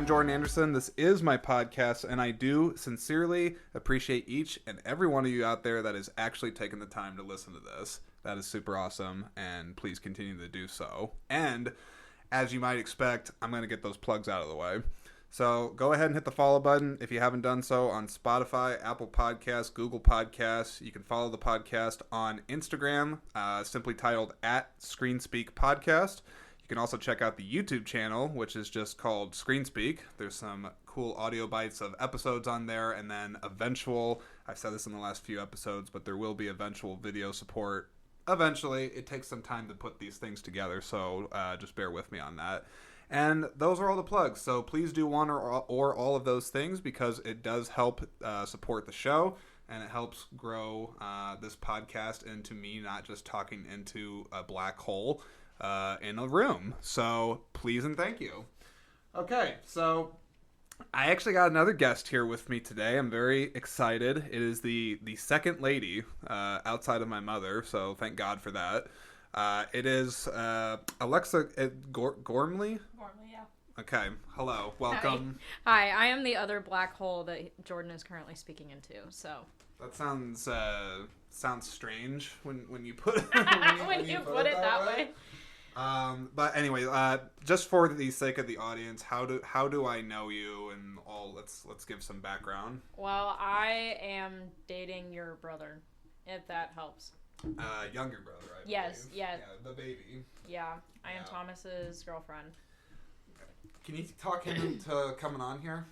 I'm Jordan Anderson. This is my podcast, and I do sincerely appreciate each and every one of you out there that is actually taking the time to listen to this. That is super awesome, and please continue to do so. And as you might expect, I'm going to get those plugs out of the way. So go ahead and hit the follow button if you haven't done so on Spotify, Apple Podcasts, Google Podcasts. You can follow the podcast on Instagram, simply titled @ScreenSpeakPodcast. You can also check out the YouTube channel, which is just called ScreenSpeak. There's some cool audio bites of episodes on there, and then I've said this in the last few episodes, but there will be eventual video support. Eventually, it takes some time to put these things together, so just bear with me on that. And those are all the plugs, so please do one or all of those things because it does help support the show, and it helps grow this podcast into me not just talking into a black hole in a room. So please and thank you. Okay, so I actually got another guest here with me today. I'm very excited. It is the second lady outside of my mother, so thank God for that. It is Alexa Gormley? Gormley, yeah. Okay, hello, welcome. Hi, I am the other black hole that Jordan is currently speaking into, so. That sounds strange when you put it when you put it that way. But anyway, just for the sake of the audience, how do I know you and all? Let's give some background. Well, I am dating your brother, if that helps. Younger brother, I believe. Yes. Yeah, the baby. Yeah, I am Thomas's girlfriend. Can you talk him into coming on here?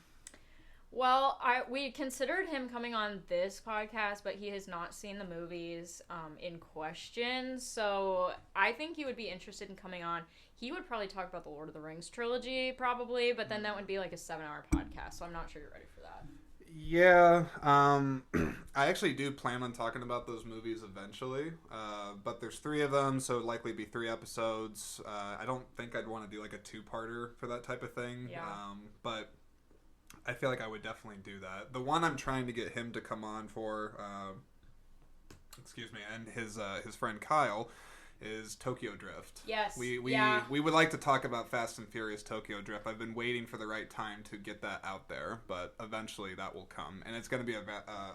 Well, we considered him coming on this podcast, but he has not seen the movies in question. So I think he would be interested in coming on. He would probably talk about the Lord of the Rings trilogy, probably, but then that would be like a 7-hour podcast. So I'm not sure you're ready for that. Yeah, I actually do plan on talking about those movies eventually, but there's 3 of them, so it'd likely be 3 episodes. I don't think I'd want to do like a 2-parter for that type of thing, yeah. But I feel like I would definitely do that. The one I'm trying to get him to come on for, and his friend Kyle, is Tokyo Drift. Yes. We would like to talk about Fast and Furious Tokyo Drift. I've been waiting for the right time to get that out there, but eventually that will come, and it's going to be a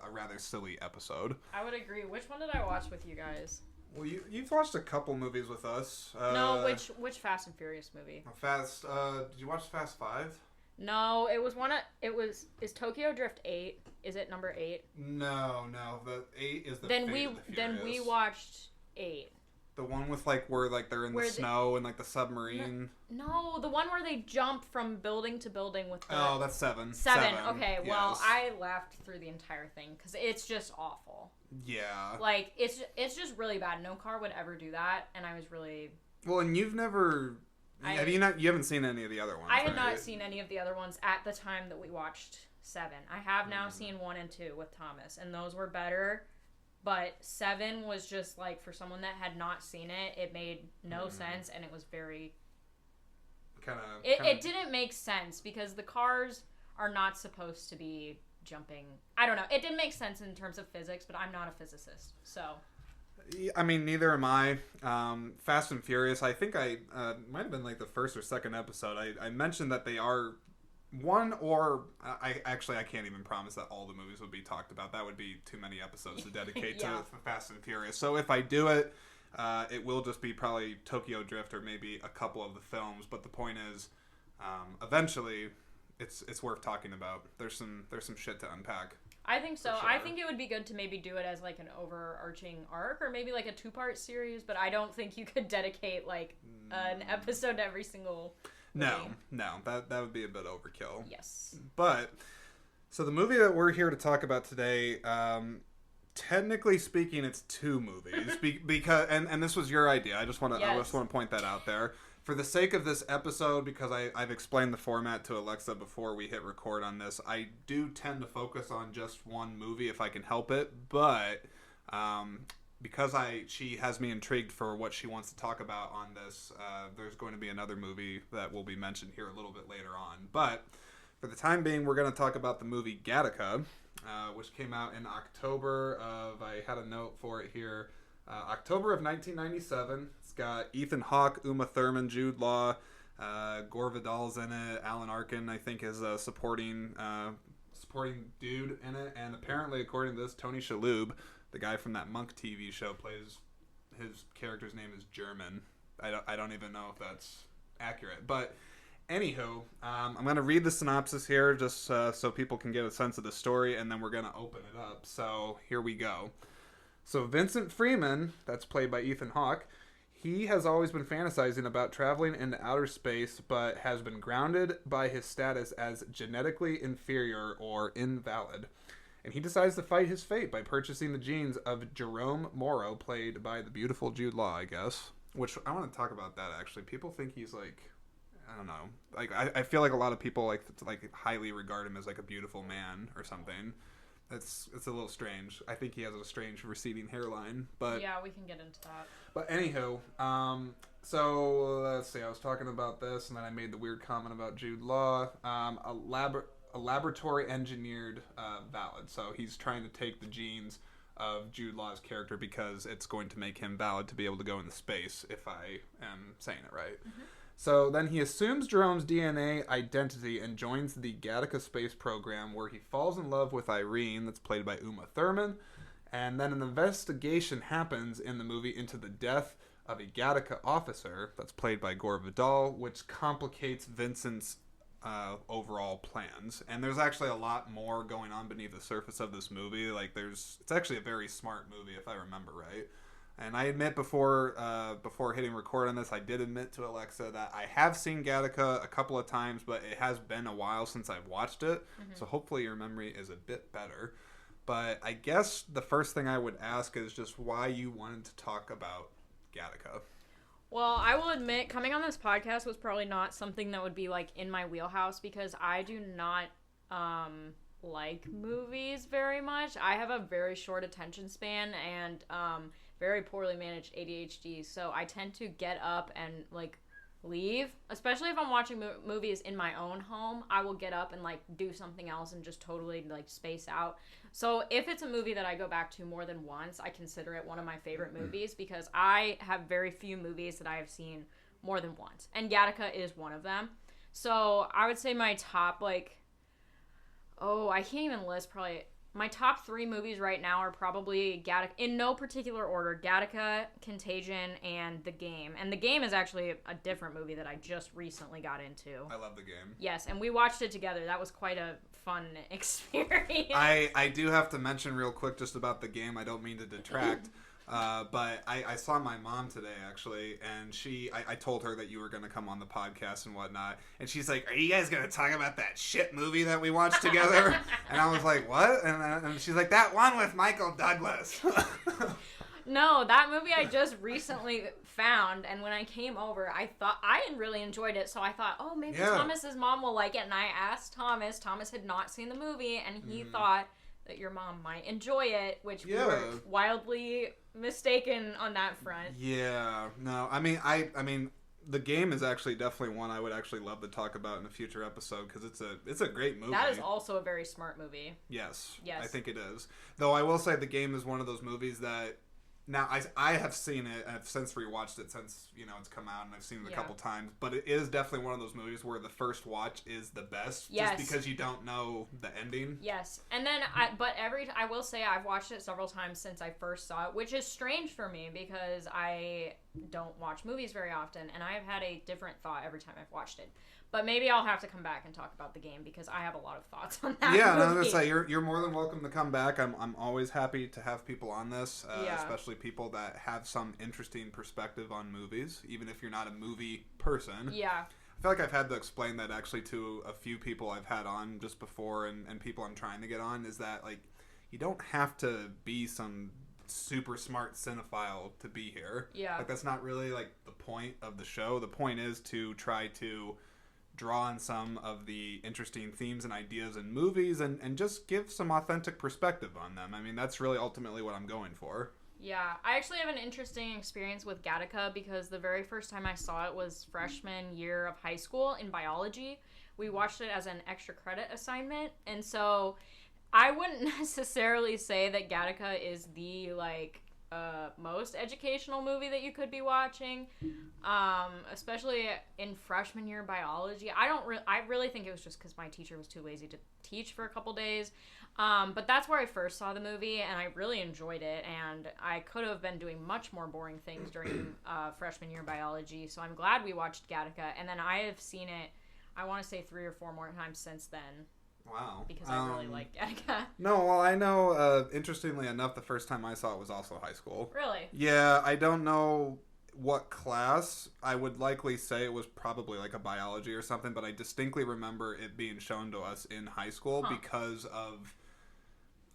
rather silly episode. I would agree. Which one did I watch with you guys? Well, you've watched a couple movies with us. No, which Fast and Furious movie? Did you watch Fast 5? No, it was is Tokyo Drift 8? Is it number 8? No, the 8 is the Then we watched 8. The one with where they're in the snow and the submarine. No, the one where they jump from building to building with the. Oh, that's 7. 7. Okay, yes. Well, I laughed through the entire thing because it's just awful. Yeah. It's just really bad. No car would ever do that, and I was really. Well, and you've never. You haven't seen any of the other ones. I had not seen any of the other ones at the time that we watched 7. I have now seen 1 and 2 with Thomas, and those were better. But 7 was just for someone that had not seen it, it made no sense, and it was very. It didn't make sense because the cars are not supposed to be jumping. I don't know. It didn't make sense in terms of physics, but I'm not a physicist, so. I mean, neither am I. Fast and Furious, I think I might have been the first or second episode. I mentioned that they are one or I can't even promise that all the movies would be talked about. That would be too many episodes to dedicate to Fast and Furious. So if I do it, it will just be probably Tokyo Drift or maybe a couple of the films. But the point is, eventually, it's worth talking about. There's some shit to unpack. I think so. Sure. I think it would be good to maybe do it as an overarching arc or maybe a 2-part series, but I don't think you could dedicate an episode to every single movie. No, that would be a bit overkill. Yes. But so the movie that we're here to talk about today, technically speaking, it's 2 movies because and this was your idea. I just want to point that out there. For the sake of this episode, because I've explained the format to Alexa before we hit record on this, I do tend to focus on just one movie if I can help it. But because she has me intrigued for what she wants to talk about on this, there's going to be another movie that will be mentioned here a little bit later on. But for the time being, we're going to talk about the movie Gattaca, which came out in October of, I had a note for it here, October of 1997. It's got Ethan Hawke, Uma Thurman, Jude Law, Gore Vidal's in it. Alan Arkin, I think, is a supporting dude in it. And apparently, according to this, Tony Shalhoub, the guy from that Monk TV show, plays his character's name is German. I don't even know if that's accurate. But anywho, I'm going to read the synopsis here just so people can get a sense of the story, and then we're going to open it up. So here we go. So Vincent Freeman, that's played by Ethan Hawke, he has always been fantasizing about traveling into outer space, but has been grounded by his status as genetically inferior or invalid. And he decides to fight his fate by purchasing the genes of Jerome Morrow, played by the beautiful Jude Law, I guess. Which, I want to talk about that, actually. People think he's, like, I don't know. Like, I feel like a lot of people, like highly regard him as, like, a beautiful man or something. It's a little strange. I think he has a strange receding hairline, but yeah, we can get into that. But anywho, so let's see. I was talking about this, and then I made the weird comment about Jude Law. A laboratory engineered valid. So he's trying to take the genes of Jude Law's character because it's going to make him valid to be able to go into space. If I am saying it right. Mm-hmm. So then he assumes Jerome's DNA identity and joins the Gattaca space program, where he falls in love with Irene, that's played by Uma Thurman. And then an investigation happens in the movie into the death of a Gattaca officer, that's played by Gore Vidal, which complicates Vincent's overall plans. And there's actually a lot more going on beneath the surface of this movie. Like, it's actually a very smart movie, if I remember right. And I admit before hitting record on this, I did admit to Alexa that I have seen Gattaca a couple of times, but it has been a while since I've watched it. Mm-hmm. So hopefully your memory is a bit better. But I guess the first thing I would ask is just why you wanted to talk about Gattaca. Well, I will admit, coming on this podcast was probably not something that would be, like, in my wheelhouse, because I do not like movies very much. I have a very short attention span, and very poorly managed ADHD, so I tend to get up and, like, leave. Especially if I'm watching movies in my own home, I will get up and, like, do something else and just totally, like, space out. So if it's a movie that I go back to more than once, I consider it one of my favorite movies, because I have very few movies that I have seen more than once. And Gattaca is one of them. So I would say my top, like, I can't even list probably... My top 3 movies right now are probably Gattaca, in no particular order, Gattaca, Contagion, and The Game. And The Game is actually a different movie that I just recently got into. I love The Game. Yes, and we watched it together. That was quite a fun experience. I do have to mention real quick just about The Game. I don't mean to detract. But I saw my mom today, actually, and I told her that you were going to come on the podcast and whatnot, and she's like, are you guys going to talk about that shit movie that we watched together? And I was like, what? And she's like, that one with Michael Douglas. No, that movie I just recently found, and when I came over, I thought I really enjoyed it, so I thought, maybe Thomas's mom will like it, and I asked Thomas. Thomas had not seen the movie, and he thought that your mom might enjoy it, which we were wildly mistaken on that front. Yeah, no, I mean, The Game is actually definitely one I would actually love to talk about in a future episode, because it's a great movie. That is also a very smart movie. Yes, I think it is. Though I will say The Game is one of those movies that, now, I have seen it, and I've since rewatched it since, it's come out, and I've seen it a couple times, but it is definitely one of those movies where the first watch is the best, just because you don't know the ending. Yes, and then, I will say I've watched it several times since I first saw it, which is strange for me, because I don't watch movies very often, and I have had a different thought every time I've watched it. But maybe I'll have to come back and talk about The Game, because I have a lot of thoughts on that movie. I was gonna say, you're more than welcome to come back. I'm always happy to have people on this, especially people that have some interesting perspective on movies, even if you're not a movie person. Yeah. I feel like I've had to explain that actually to a few people I've had on just before, and people I'm trying to get on, is that, like, you don't have to be some super smart cinephile to be here. Yeah. Like, that's not really, like, the point of the show. The point is to try to draw on some of the interesting themes and ideas in movies and just give some authentic perspective on them. I mean, that's really ultimately what I'm going for. Yeah, I actually have an interesting experience with Gattaca, because the very first time I saw it was freshman year of high school in biology. We watched it as an extra credit assignment, and so I wouldn't necessarily say that Gattaca is the, like, most educational movie that you could be watching, especially in freshman year biology. I really think it was just because my teacher was too lazy to teach for a couple days. But that's where I first saw the movie, and I really enjoyed it, and I could have been doing much more boring things during freshman year biology, so I'm glad we watched Gattaca, and then I have seen it, I want to say 3 or 4 more times since then. Wow. Because I really like Gattaca. No, well, I know, interestingly enough, the first time I saw it was also high school. Really? Yeah, I don't know what class. I would likely say it was probably like a biology or something, but I distinctly remember it being shown to us in high school because of...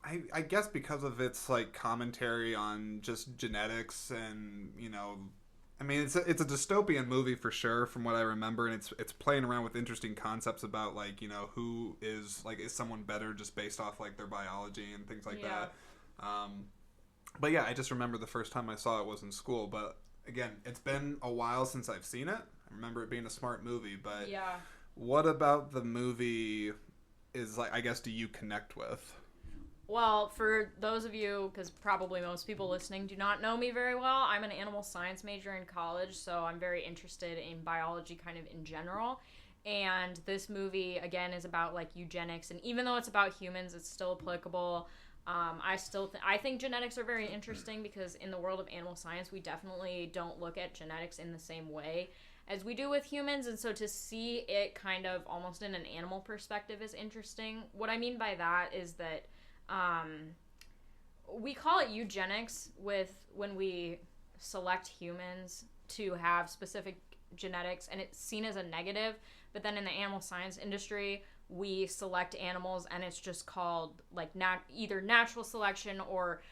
I guess because of its like commentary on just genetics and, you know, I mean it's a dystopian movie for sure from what I remember, and it's playing around with interesting concepts about like, you know, who is someone better just based off like their biology and things like that. But yeah, I just remember the first time I saw it was in school, but again, it's been a while since I've seen it. I remember it being a smart movie, but what about the movie is like, I guess, do you connect with? Well, for those of you, because probably most people listening do not know me very well, I'm an animal science major in college, so I'm very interested in biology kind of in general. And this movie, again, is about like eugenics, and even though it's about humans, it's still applicable. I think genetics are very interesting because in the world of animal science, we definitely don't look at genetics in the same way as we do with humans, and so to see it kind of almost in an animal perspective is interesting. What I mean by that is that we call it eugenics when we select humans to have specific genetics, and it's seen as a negative, but then in the animal science industry we select animals and it's just called like either natural selection or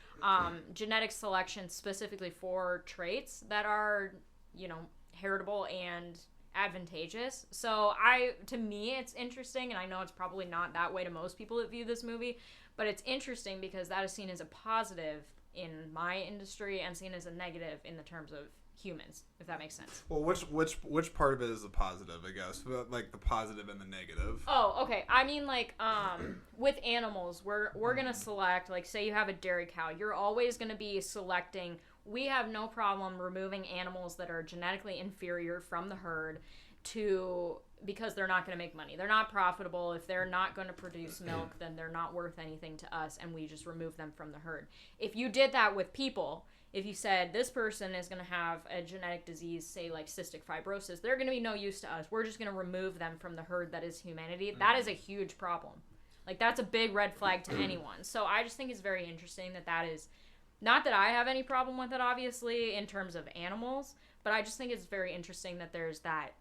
genetic selection specifically for traits that are, you know, heritable and advantageous. So to me it's interesting, and I know it's probably not that way to most people that view this movie, but it's interesting because that is seen as a positive in my industry and seen as a negative in the terms of humans, if that makes sense. Well, which part of it is the positive, I guess? Like the positive and the negative. Oh, okay. I mean, like, with animals, we're gonna select, like, say you have a dairy cow, you're always gonna be selecting. We have no problem removing animals that are genetically inferior from the herd because they're not going to make money. They're not profitable. If they're not going to produce milk, then they're not worth anything to us, and we just remove them from the herd. If you did that with people, if you said this person is going to have a genetic disease, say like cystic fibrosis, they're going to be no use to us. We're just going to remove them from the herd that is humanity. That is a huge problem. Like, that's a big red flag to anyone. So I just think it's very interesting that is... Not that I have any problem with it, obviously, in terms of animals, but I just think it's very interesting that there's that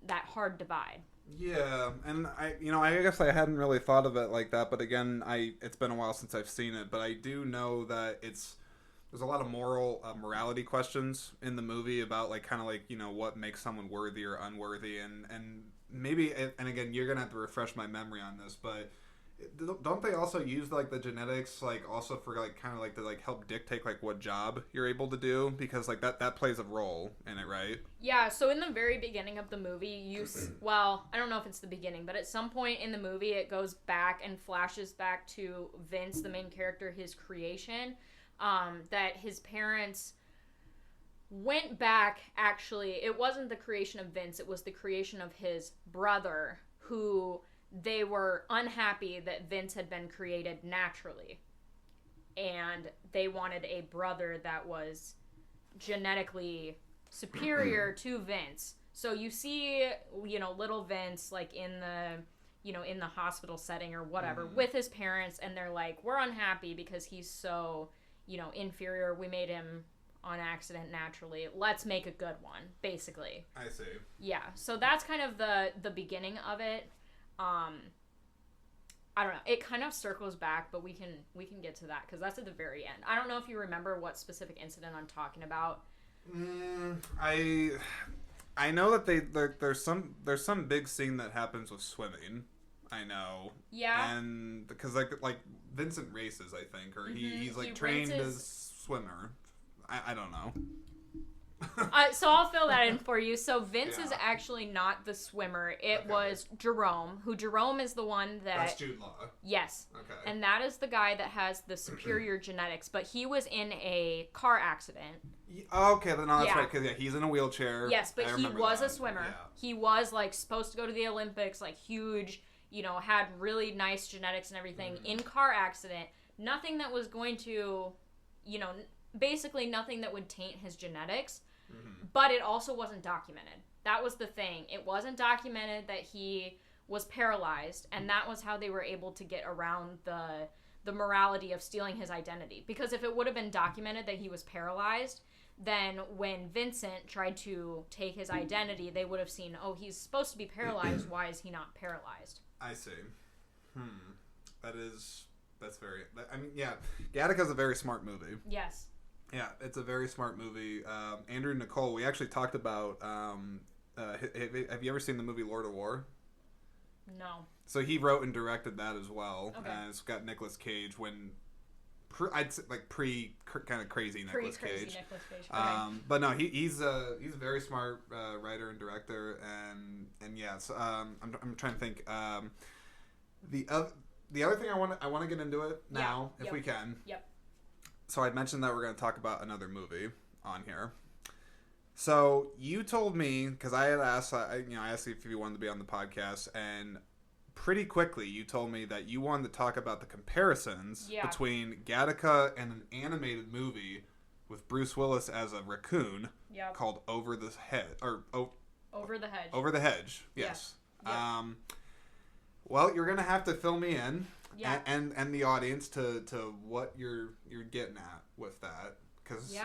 hard divide. Yeah, and I guess I hadn't really thought of it like that, but again, it's been a while since I've seen it, but I do know that there's a lot of morality questions in the movie about like kind of like, you know, what makes someone worthy or unworthy, and maybe, and again, you're gonna have to refresh my memory on this, but don't they also use like the genetics like also for like kind of like to like help dictate like what job you're able to do, because like that plays a role in it, right? Yeah, so in the very beginning of the movie, well, I don't know if it's the beginning, but at some point in the movie it goes back and flashes back to Vince, the main character, his creation, that his parents went back. Actually, it wasn't the creation of Vince, it was the creation of his brother, who they were unhappy that Vince had been created naturally, and they wanted a brother that was genetically superior to Vince. So you see, you know, little Vince like in the hospital setting or whatever with his parents, and they're like, we're unhappy because he's so, you know, inferior. We made him on accident naturally. Let's make a good one, basically. I see. Yeah, so that's kind of the beginning of it. I don't know. It kind of circles back, but we can get to that because that's at the very end. I don't know if you remember what specific incident I'm talking about. I know that there's some big scene that happens with swimming. I know. Yeah. And because like Vincent races, I think, or he's like trained as swimmer. I don't know. So I'll fill that in for you. So Vince Yeah. is actually not the swimmer. It was Jerome, Jerome is the one that... That's Jude Law. Yes. Okay. And that is the guy that has the superior genetics, but he was in a car accident. Okay, then that's right, because he's in a wheelchair. Yes, but he was a swimmer. Yeah. He was, like, supposed to go to the Olympics, like, huge, had really nice genetics and everything. In car accident, nothing that was going to, basically nothing that would taint his genetics. But it also wasn't documented. That was the thing. It wasn't documented that he was paralyzed, and that was how they were able to get around the morality of stealing his identity. Because if it would have been documented that he was paralyzed, then when Vincent tried to take his identity, they would have seen, oh, he's supposed to be paralyzed. Why is he not paralyzed? I see. That's very... I mean, yeah. Gattaca's a very smart movie. Yes. Yeah, it's a very smart movie. Andrew Nicole, we actually talked about... have you ever seen the movie Lord of War? No. So he wrote and directed that as well. Okay. And it's got Nicolas Cage I'd say kind of crazy Nicolas Cage. Nicolas Cage. Okay. But no, he's a very smart writer and director, and yeah. So I'm trying to think. The other thing I want to get into it now, if we can. Yep. So I mentioned that we're going to talk about another movie on here. So you told me, because I had asked, I asked you if you wanted to be on the podcast, and pretty quickly you told me that you wanted to talk about the comparisons between Gattaca and an animated movie with Bruce Willis as a raccoon called Over the Hedge. Over the Hedge. Over the Hedge, yes. Yep. Well, you're going to have to fill me in and the audience to what you're getting at with that. Because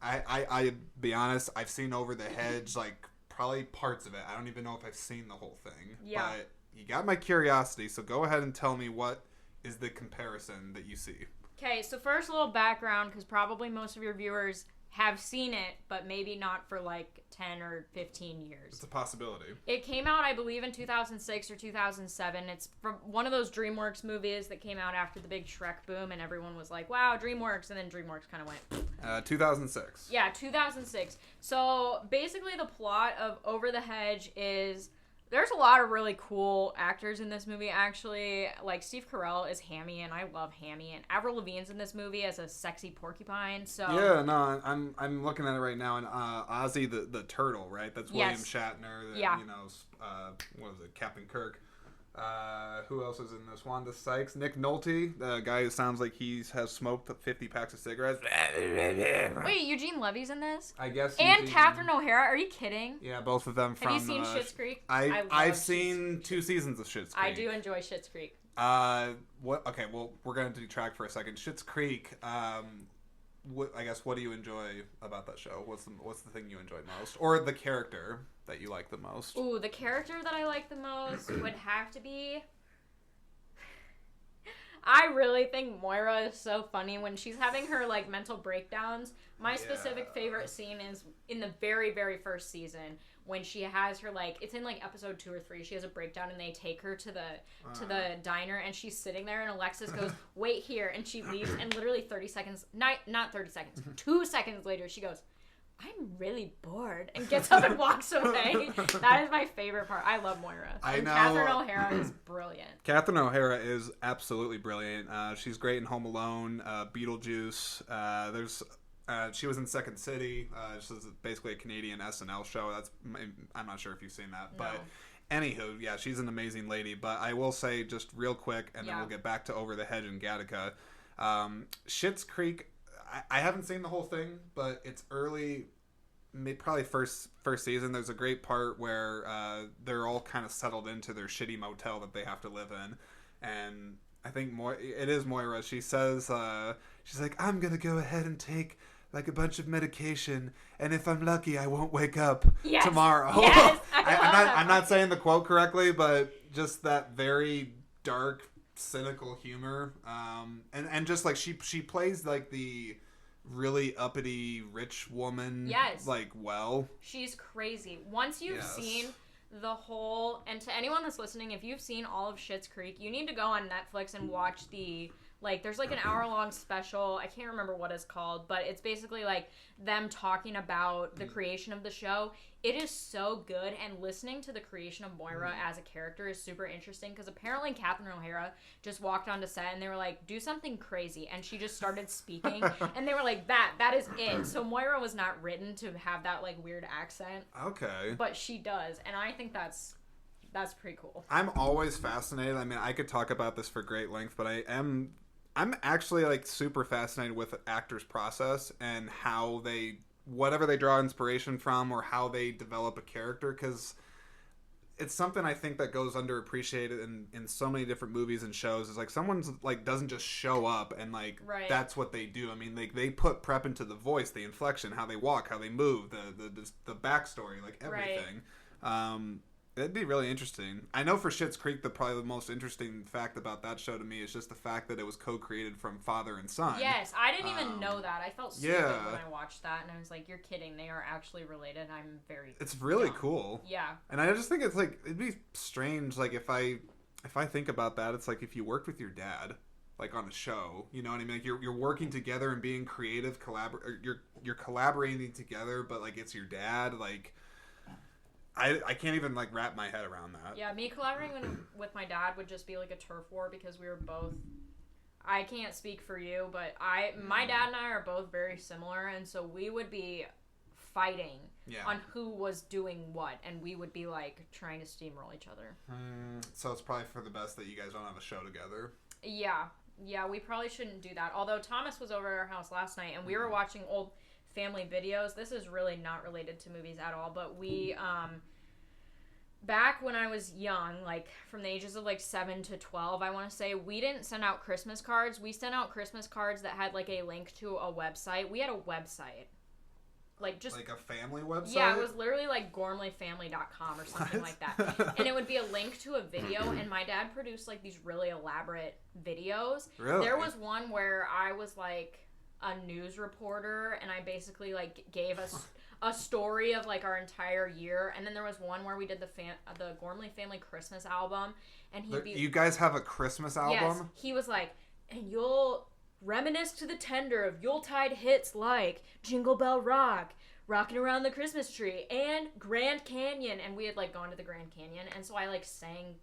I be honest, I've seen Over the Hedge, like, probably parts of it. I don't even know if I've seen the whole thing. Yeah. But you got my curiosity, so go ahead and tell me what is the comparison that you see. Okay, so first a little background, because probably most of your viewers have seen it, but maybe not for like 10 or 15 years. It's a possibility. It came out, I believe, in 2006 or 2007. It's from one of those DreamWorks movies that came out after the big Shrek boom, and everyone was like, wow, DreamWorks, and then DreamWorks kind of went... 2006. Yeah, 2006. So basically the plot of Over the Hedge is... There's a lot of really cool actors in this movie, actually. Like, Steve Carell is Hammy, and I love Hammy. And Avril Lavigne's in this movie as a sexy porcupine, so... Yeah, no, I'm looking at it right now, and Ozzy the turtle, right? That's William Shatner. What is it, Captain Kirk. Who else is in this? Wanda Sykes. Nick Nolte, the guy who sounds like he has smoked 50 packs of cigarettes. Wait, Eugene Levy's in this? I guess. And Catherine O'Hara? Are you kidding? Yeah, both of them from... Have you seen Schitt's Creek? I've seen 2 seasons of Schitt's Creek. I do enjoy Schitt's Creek. Okay, well, we're going to detract for a second. Schitt's Creek, what do you enjoy about that show? What's the thing you enjoyed most? Or the character that you like the most? Ooh, the character that I like the most would have to be... I really think Moira is so funny when she's having her, like, mental breakdowns. My specific favorite scene is in the very, very first season when she has her, like, it's in, like, episode 2 or 3. She has a breakdown and they take her to the diner and she's sitting there and Alexis goes, wait here, and she leaves and literally 30 seconds, not 30 seconds, 2 seconds later she goes, I'm really bored, and gets up and walks away. That is my favorite part. I love Moira. I know. Catherine O'Hara is brilliant. Catherine O'Hara is absolutely brilliant. She's great in Home Alone, Beetlejuice. She was in Second City. This is basically a Canadian SNL show. I'm not sure if you've seen that, but anywho, yeah, she's an amazing lady. But I will say just real quick, and then we'll get back to Over the Hedge and Gattaca. Schitt's Creek. I haven't seen the whole thing, but it's early, probably first season. There's a great part where they're all kind of settled into their shitty motel that they have to live in, and I think it is Moira. She says, she's like, I'm gonna go ahead and take like a bunch of medication, and if I'm lucky, I won't wake up tomorrow. Yes, I'm not saying the quote correctly, but just that very dark, cynical humor, and just like she plays like the really uppity rich woman, like, well, she's crazy. Once you've seen the whole, and to anyone that's listening, if you've seen all of Schitt's Creek, you need to go on Netflix and watch the Like, there's like an hour-long special. I can't remember what it's called, but it's basically like them talking about the creation of the show. It is so good, and listening to the creation of Moira as a character is super interesting, because apparently Catherine O'Hara just walked onto set and they were like, do something crazy, and she just started speaking, and they were like, that is it. So Moira was not written to have that like weird accent. Okay. But she does, and I think that's pretty cool. I'm always fascinated. I mean, I could talk about this for great length, but I'm actually like super fascinated with actors' process and how they, whatever they draw inspiration from or how they develop a character, because it's something I think that goes underappreciated in so many different movies and shows. Is like someone's like doesn't just show up and like that's what they do. I mean, they put prep into the voice, the inflection, how they walk, how they move, the backstory, like everything. It'd be really interesting. I know for Schitt's Creek, probably the most interesting fact about that show to me is just the fact that it was co-created from father and son. Yes, I didn't even know that. I felt stupid when I watched that, and I was like, "You're kidding? They are actually related." I'm very. It's really young. cool. Yeah. And I just think it's like it'd be strange. Like if I think about that, it's like if you worked with your dad, like on a show, you know what I mean? Like you're working together and being creative, you're collaborating together, but like it's your dad, like. I can't even like wrap my head around that. Yeah, me collaborating with my dad would just be like a turf war, because we were both. I can't speak for you, but my dad and I are both very similar, and so we would be fighting on who was doing what, and we would be like trying to steamroll each other. So it's probably for the best that you guys don't have a show together. Yeah, we probably shouldn't do that. Although Thomas was over at our house last night, and we were watching old family videos. This is really not related to movies at all, but we back when I was young, like from the ages of like 7 to 12, I want to say, we didn't send out Christmas cards. We sent out Christmas cards that had like a link to a website. We had a website. Like just like a family website? Yeah, it was literally like gormleyfamily.com or something like that. And it would be a link to a video, and my dad produced like these really elaborate videos. Really? There was one where I was like a news reporter, and I basically like gave us a story of like our entire year, and then there was one where we did the Gormley family Christmas album, and you guys have a Christmas album? Yes, he was like, and you'll reminisce to the tender of Yuletide hits like Jingle Bell Rock, Rocking Around the Christmas Tree, and Grand Canyon, and we had like gone to the Grand Canyon, and so I like sang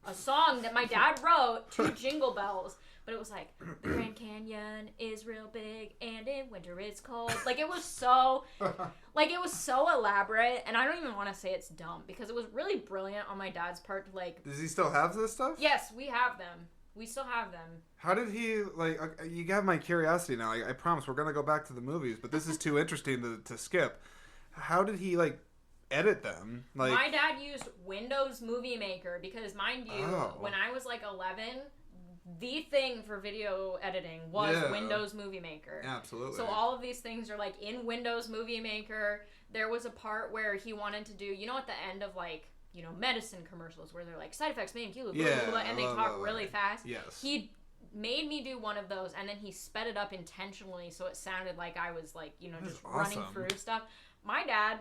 a song that my dad wrote to Jingle Bells. But it was like, the Grand Canyon is real big, and in winter it's cold. Like, it was so elaborate, and I don't even want to say it's dumb, because it was really brilliant on my dad's part to, like... Does he still have this stuff? Yes, we have them. We still have them. How did he, like, you got my curiosity now. I promise we're going to go back to the movies, but this is too interesting to skip. How did he, like, edit them? Like, my dad used Windows Movie Maker, because, mind you, when I was, like, 11... the thing for video editing was Windows Movie Maker. Yeah, absolutely. So all of these things are like in Windows Movie Maker. There was a part where he wanted to do, you know, at the end of like, you know, medicine commercials where they're like, side effects may include, blah, blah, blah, and they talk really fast. Yes. He made me do one of those, and then he sped it up intentionally so it sounded like I was like, you know, just running through stuff. My Dad,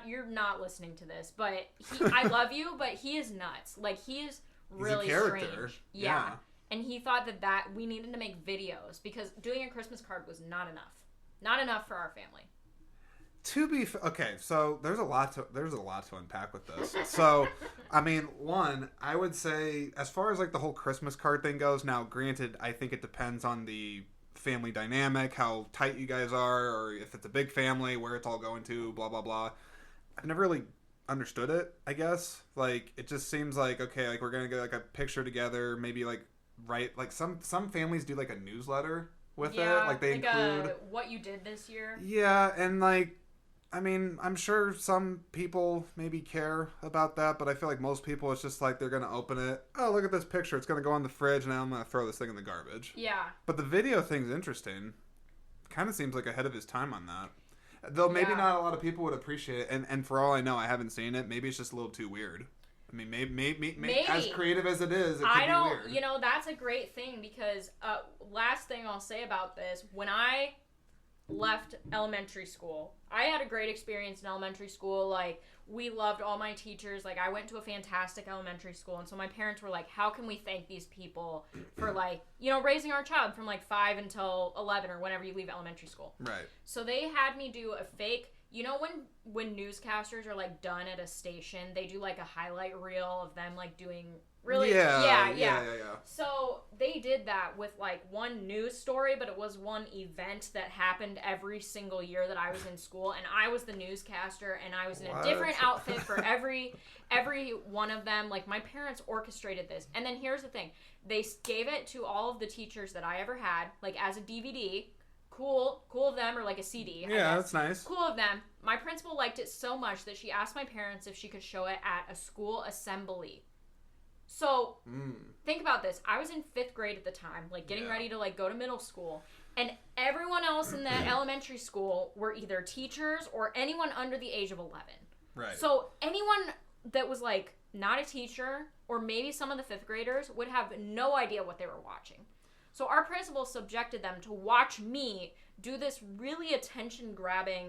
you're not listening to this, but I love you, but he is nuts. Like, he is really strange. Yeah. And he thought that we needed to make videos, because doing a Christmas card was not enough. Not enough for our family. Okay, so there's a lot to unpack with this. So, I mean, one, I would say as far as like the whole Christmas card thing goes, now granted, I think it depends on the family dynamic, how tight you guys are, or if it's a big family, where it's all going to, blah blah blah. I've never really understood it, I guess. Like, it just seems like, okay, like we're gonna get like a picture together, maybe like write, like some families do like a newsletter with it, like they include what you did this year. Yeah, and like, I mean, I'm sure some people maybe care about that, but I feel like most people, it's just like they're gonna open it, oh, look at this picture, it's gonna go on the fridge, now I'm gonna throw this thing in the garbage. Yeah. But the video thing's interesting. Kind of seems like ahead of his time on that. Though maybe not a lot of people would appreciate it, and for all I know, I haven't seen it. Maybe it's just a little too weird. I mean, maybe. As creative as it is, it could be weird. You know, that's a great thing, because last thing I'll say about this, when I left elementary school. I had a great experience in elementary school. Like, we loved all my teachers. Like, I went to a fantastic elementary school. And so my parents were like, how can we thank these people for, like, you know, raising our child from, like, 5 until 11 or whenever you leave elementary school. Right. So they had me do a fake, you know, when newscasters are, like, done at a station, they do, like, a highlight reel of them, like, doing really... Yeah. So they did that with, like, one news story, but it was one event that happened every single year that I was in school, and I was the newscaster, and I was in a different outfit for every one of them. Like, my parents orchestrated this. And then here's the thing. They gave it to all of the teachers that I ever had, like, as a DVD. Cool of them, or like a CD. Yeah, that's nice. Cool of them. My principal liked it so much that she asked my parents if she could show it at a school assembly. So, think about this. I was in 5th grade at the time, like, getting ready to, like, go to middle school. And everyone else in that elementary school were either teachers or anyone under the age of 11. Right. So, anyone that was, like, not a teacher, or maybe some of the 5th graders, would have no idea what they were watching. So, our principal subjected them to watch me do this really attention-grabbing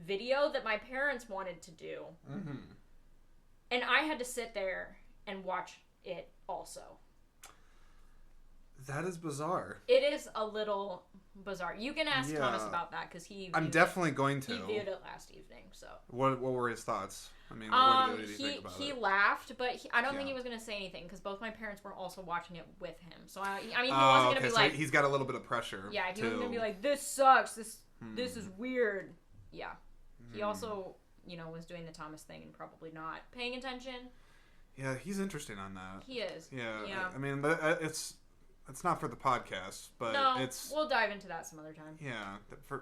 video that my parents wanted to do. Mm-hmm. And I had to sit there and watch it also. That is bizarre. It is a little bizarre. You can ask Thomas about that because I'm definitely going to. He viewed it last evening. So what were his thoughts? I mean, what did he think about it? He laughed, but I don't think he was going to say anything because both my parents were also watching it with him. So I mean, he wasn't going to be so like, he's got a little bit of pressure. Yeah, he wasn't going to be like, this sucks. This is weird. Yeah. He also, you know, was doing the Thomas thing and probably not paying attention. Yeah, he's interesting on that. He is. Yeah. I mean, it's not for the podcast, but we'll dive into that some other time. Yeah,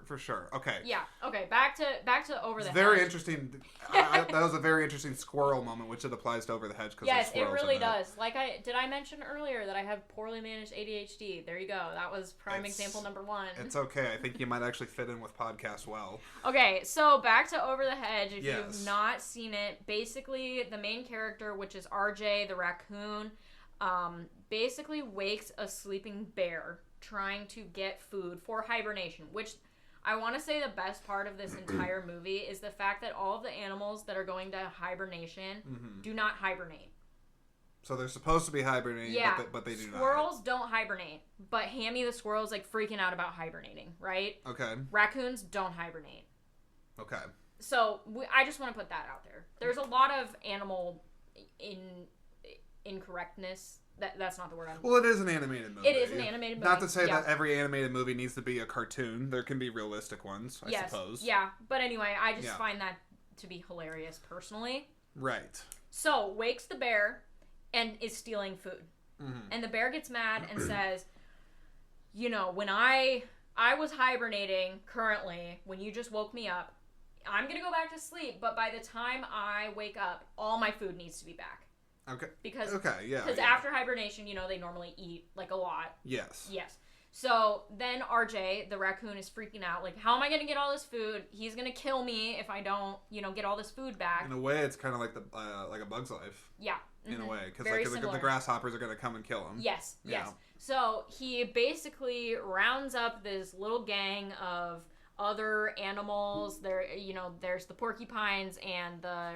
for sure. Okay. Yeah. Okay. Back to Over the Hedge. Very interesting. That was a very interesting squirrel moment, which it applies to Over the Hedge because yes, it really does. Like I mentioned earlier that I have poorly managed ADHD. There you go. That was prime example number 1. It's okay. I think you might actually fit in with podcasts well. Okay, so back to Over the Hedge. If you've not seen it, basically the main character, which is RJ the raccoon, basically wakes a sleeping bear trying to get food for hibernation, which I want to say the best part of this entire movie is the fact that all of the animals that are going to hibernation do not hibernate. So they're supposed to be hibernating, but they do not. Squirrels don't hibernate, but Hammy the squirrel is like freaking out about hibernating, right? Okay. Raccoons don't hibernate. Okay. So I just want to put that out there. There's a lot of animal incorrectness. That's not the word I'm... Well, it is an animated movie. It is an animated movie. Not to say that every animated movie needs to be a cartoon. There can be realistic ones, I suppose. Yeah. But anyway, I just find that to be hilarious personally. Right. So, wakes the bear and is stealing food. Mm-hmm. And the bear gets mad and says, you know, when I was hibernating currently, when you just woke me up, I'm going to go back to sleep, but by the time I wake up, all my food needs to be back. Okay. Because after hibernation, you know, they normally eat, like, a lot. Yes. So then RJ, the raccoon, is freaking out. Like, how am I going to get all this food? He's going to kill me if I don't, you know, get all this food back. In a way, it's kind of like like a Bug's Life. Yeah. Mm-hmm. In a way. Because the grasshoppers are going to come and kill him. Yes. So he basically rounds up this little gang of other animals. There's the porcupines and the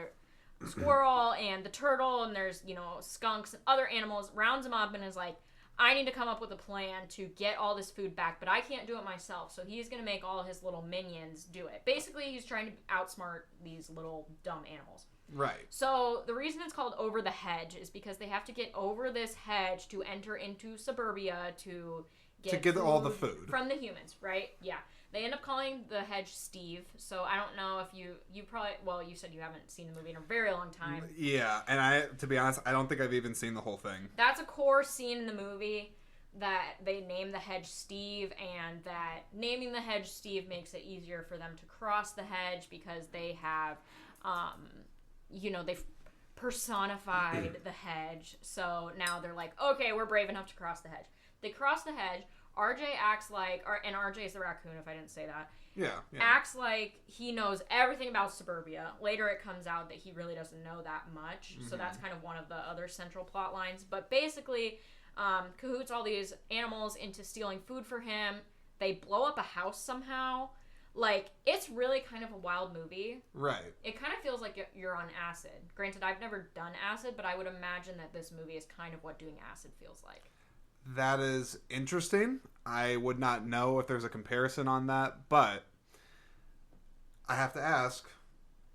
squirrel and the turtle, and there's, you know, skunks and other animals, rounds them up and is like, I need to come up with a plan to get all this food back, but I can't do it myself, so he's going to make all his little minions do it. Basically, he's trying to outsmart these little dumb animals. Right. So, the reason it's called Over the Hedge is because they have to get over this hedge to enter into suburbia to get all the food from the humans, right? Yeah. They end up calling the hedge Steve, so I don't know if you probably... Well, you said you haven't seen the movie in a very long time. Yeah, and to be honest, I don't think I've even seen the whole thing. That's a core scene in the movie, that they name the hedge Steve, and that naming the hedge Steve makes it easier for them to cross the hedge because they have, they've personified the hedge, so now they're like, okay, we're brave enough to cross the hedge. They cross the hedge. RJ acts like, and RJ is the raccoon, if I didn't say that. Yeah. Acts like he knows everything about suburbia. Later it comes out that he really doesn't know that much. Mm-hmm. So that's kind of one of the other central plot lines. But basically, cahoots all these animals into stealing food for him. They blow up a house somehow. Like, it's really kind of a wild movie. Right. It kind of feels like you're on acid. Granted, I've never done acid, but I would imagine that this movie is kind of what doing acid feels like. That is interesting. I would not know if there's a comparison on that, but I have to ask,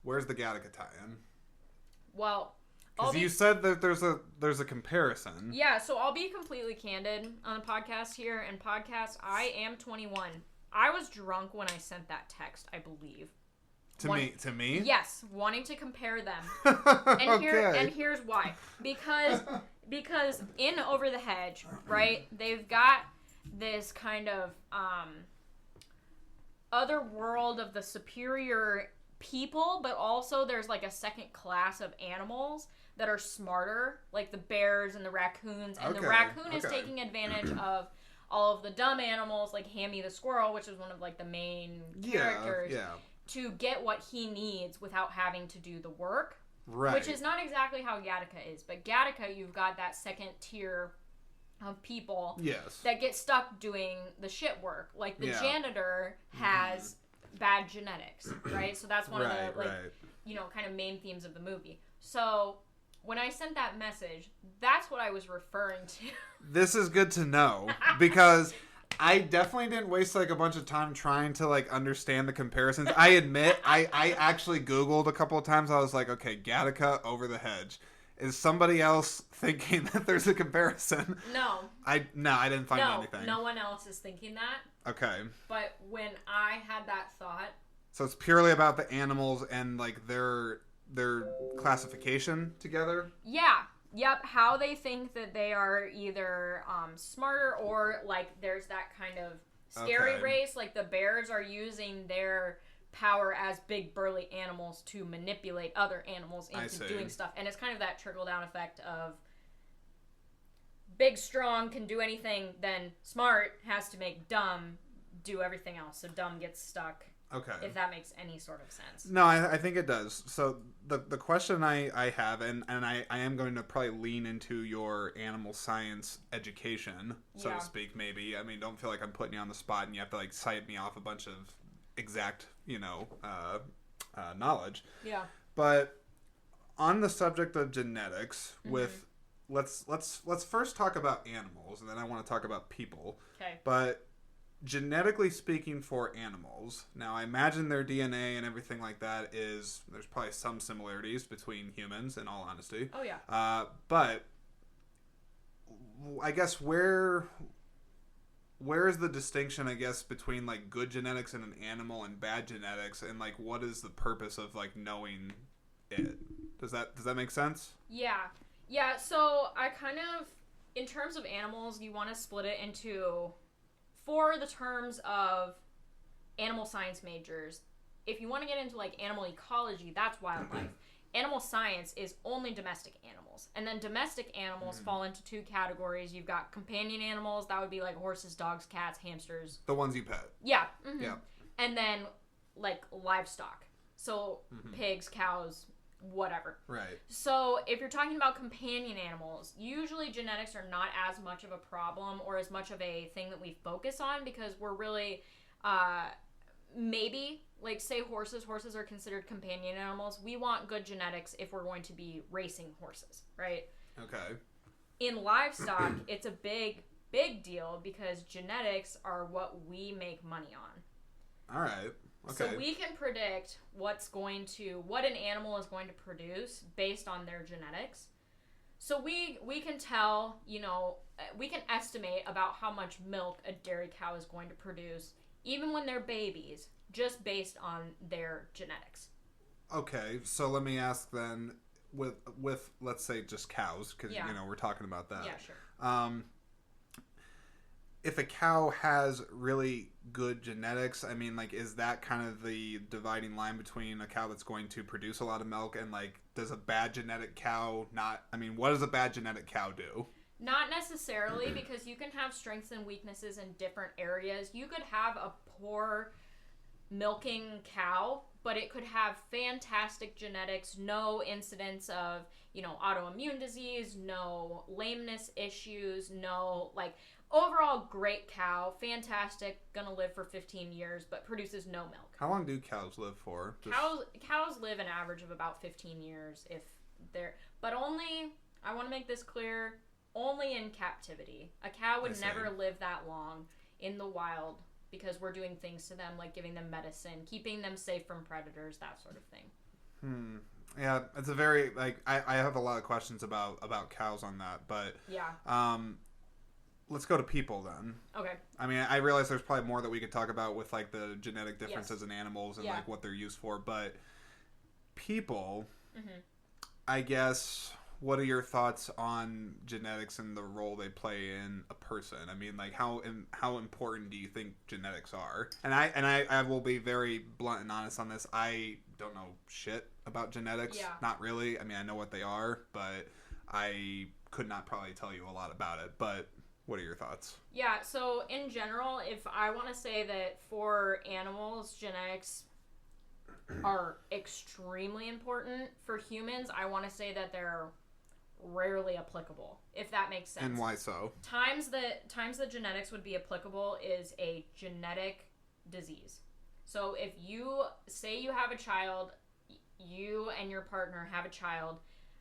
where's the Gattaca tie-in? Well, because you said that there's a comparison. Yeah, so I'll be completely candid on the podcast here. And podcast, I am 21. I was drunk when I sent that text, I believe. To me? Yes, wanting to compare them. And Okay. Here's why. Because in Over the Hedge, right, they've got this kind of other world of the superior people, but also there's like a second class of animals that are smarter, like the bears and the raccoons, and the raccoon is taking advantage of all of the dumb animals, like Hammy the squirrel, which is one of like the main characters, to get what he needs without having to do the work. Right. Which is not exactly how Gattaca is, but Gattaca, you've got that second tier of people that get stuck doing the shit work. Like the janitor has bad genetics, right? So that's one of the kind of main themes of the movie. So when I sent that message, that's what I was referring to. This is good to know because I definitely didn't waste like a bunch of time trying to like understand the comparisons. I admit I actually Googled a couple of times. I was like, okay, Gattaca, Over the Hedge. Is somebody else thinking that there's a comparison? No. I didn't find anything. No one else is thinking that. Okay. But when I had that thought, so it's purely about the animals and like their classification together? Yeah. Yep. How they think that they are either smarter or like there's that kind of scary race. Like the bears are using their power as big burly animals to manipulate other animals into doing stuff. And it's kind of that trickle down effect of big strong can do anything, then smart has to make dumb do everything else. So dumb gets stuck. Okay. If that makes any sort of sense. No, I think it does. So the question I have, and I am going to probably lean into your animal science education, so to speak, maybe. I mean, don't feel like I'm putting you on the spot and you have to like cite me off a bunch of exact, knowledge. Yeah. But on the subject of genetics, with let's first talk about animals, and then I want to talk about people. Okay. But genetically speaking, for animals, now I imagine their DNA and everything like that there's probably some similarities between humans, in all honesty. Oh yeah. But I guess where is the distinction, I guess, between like good genetics in an animal and bad genetics, and like what is the purpose of like knowing it? Does that make sense? Yeah. So I kind of, in terms of animals, you want to split it into, for the terms of animal science majors, if you want to get into like animal ecology, that's wildlife. Animal science is only domestic animals. And then domestic animals fall into two categories. You've got companion animals, that would be like horses, dogs, cats, hamsters. The ones you pet. Yeah. Mm-hmm. Yeah. And then like livestock. So pigs, cows, whatever. Right. So if you're talking about companion animals, usually genetics are not as much of a problem or as much of a thing that we focus on, because we're really maybe, like, say horses are considered companion animals. We want good genetics if we're going to be racing horses, right? Okay. In livestock, it's a big deal because genetics are what we make money on. All right. Okay. So we can predict what an animal is going to produce based on their genetics. So we can tell, we can estimate about how much milk a dairy cow is going to produce, even when they're babies, just based on their genetics. Okay, so let me ask then, with let's say just cows, because we're talking about that. Yeah, sure. If a cow has really good genetics, I mean, like, is that kind of the dividing line between a cow that's going to produce a lot of milk and, like, does a bad genetic cow not... I mean, what does a bad genetic cow do? Not necessarily, because you can have strengths and weaknesses in different areas. You could have a poor milking cow, but it could have fantastic genetics, no incidence of, autoimmune disease, no lameness issues, no, like... overall, great cow, fantastic, gonna live for 15 years, but produces no milk. How long do cows live for? Cows live an average of about 15 years if they're, but only, I want to make this clear, only in captivity. A cow would never live that long in the wild because we're doing things to them like giving them medicine, keeping them safe from predators, that sort of thing. Yeah, it's a very, like, I have a lot of questions about cows on that, but yeah. Let's go to people then. Okay. I mean, I realize there's probably more that we could talk about with like the genetic differences in animals and like what they're used for, but people, I guess, what are your thoughts on genetics and the role they play in a person? I mean, like how important do you think genetics are? And I will be very blunt and honest on this. I don't know shit about genetics. Yeah. Not really. I mean, I know what they are, but I could not probably tell you a lot about it. But what are your thoughts? Yeah, so in general, if I want to say that for animals, genetics are extremely important. For humans, I want to say that they're rarely applicable, if that makes sense. And why so? Times that genetics would be applicable is a genetic disease. So if you say you have a child, you and your partner have a child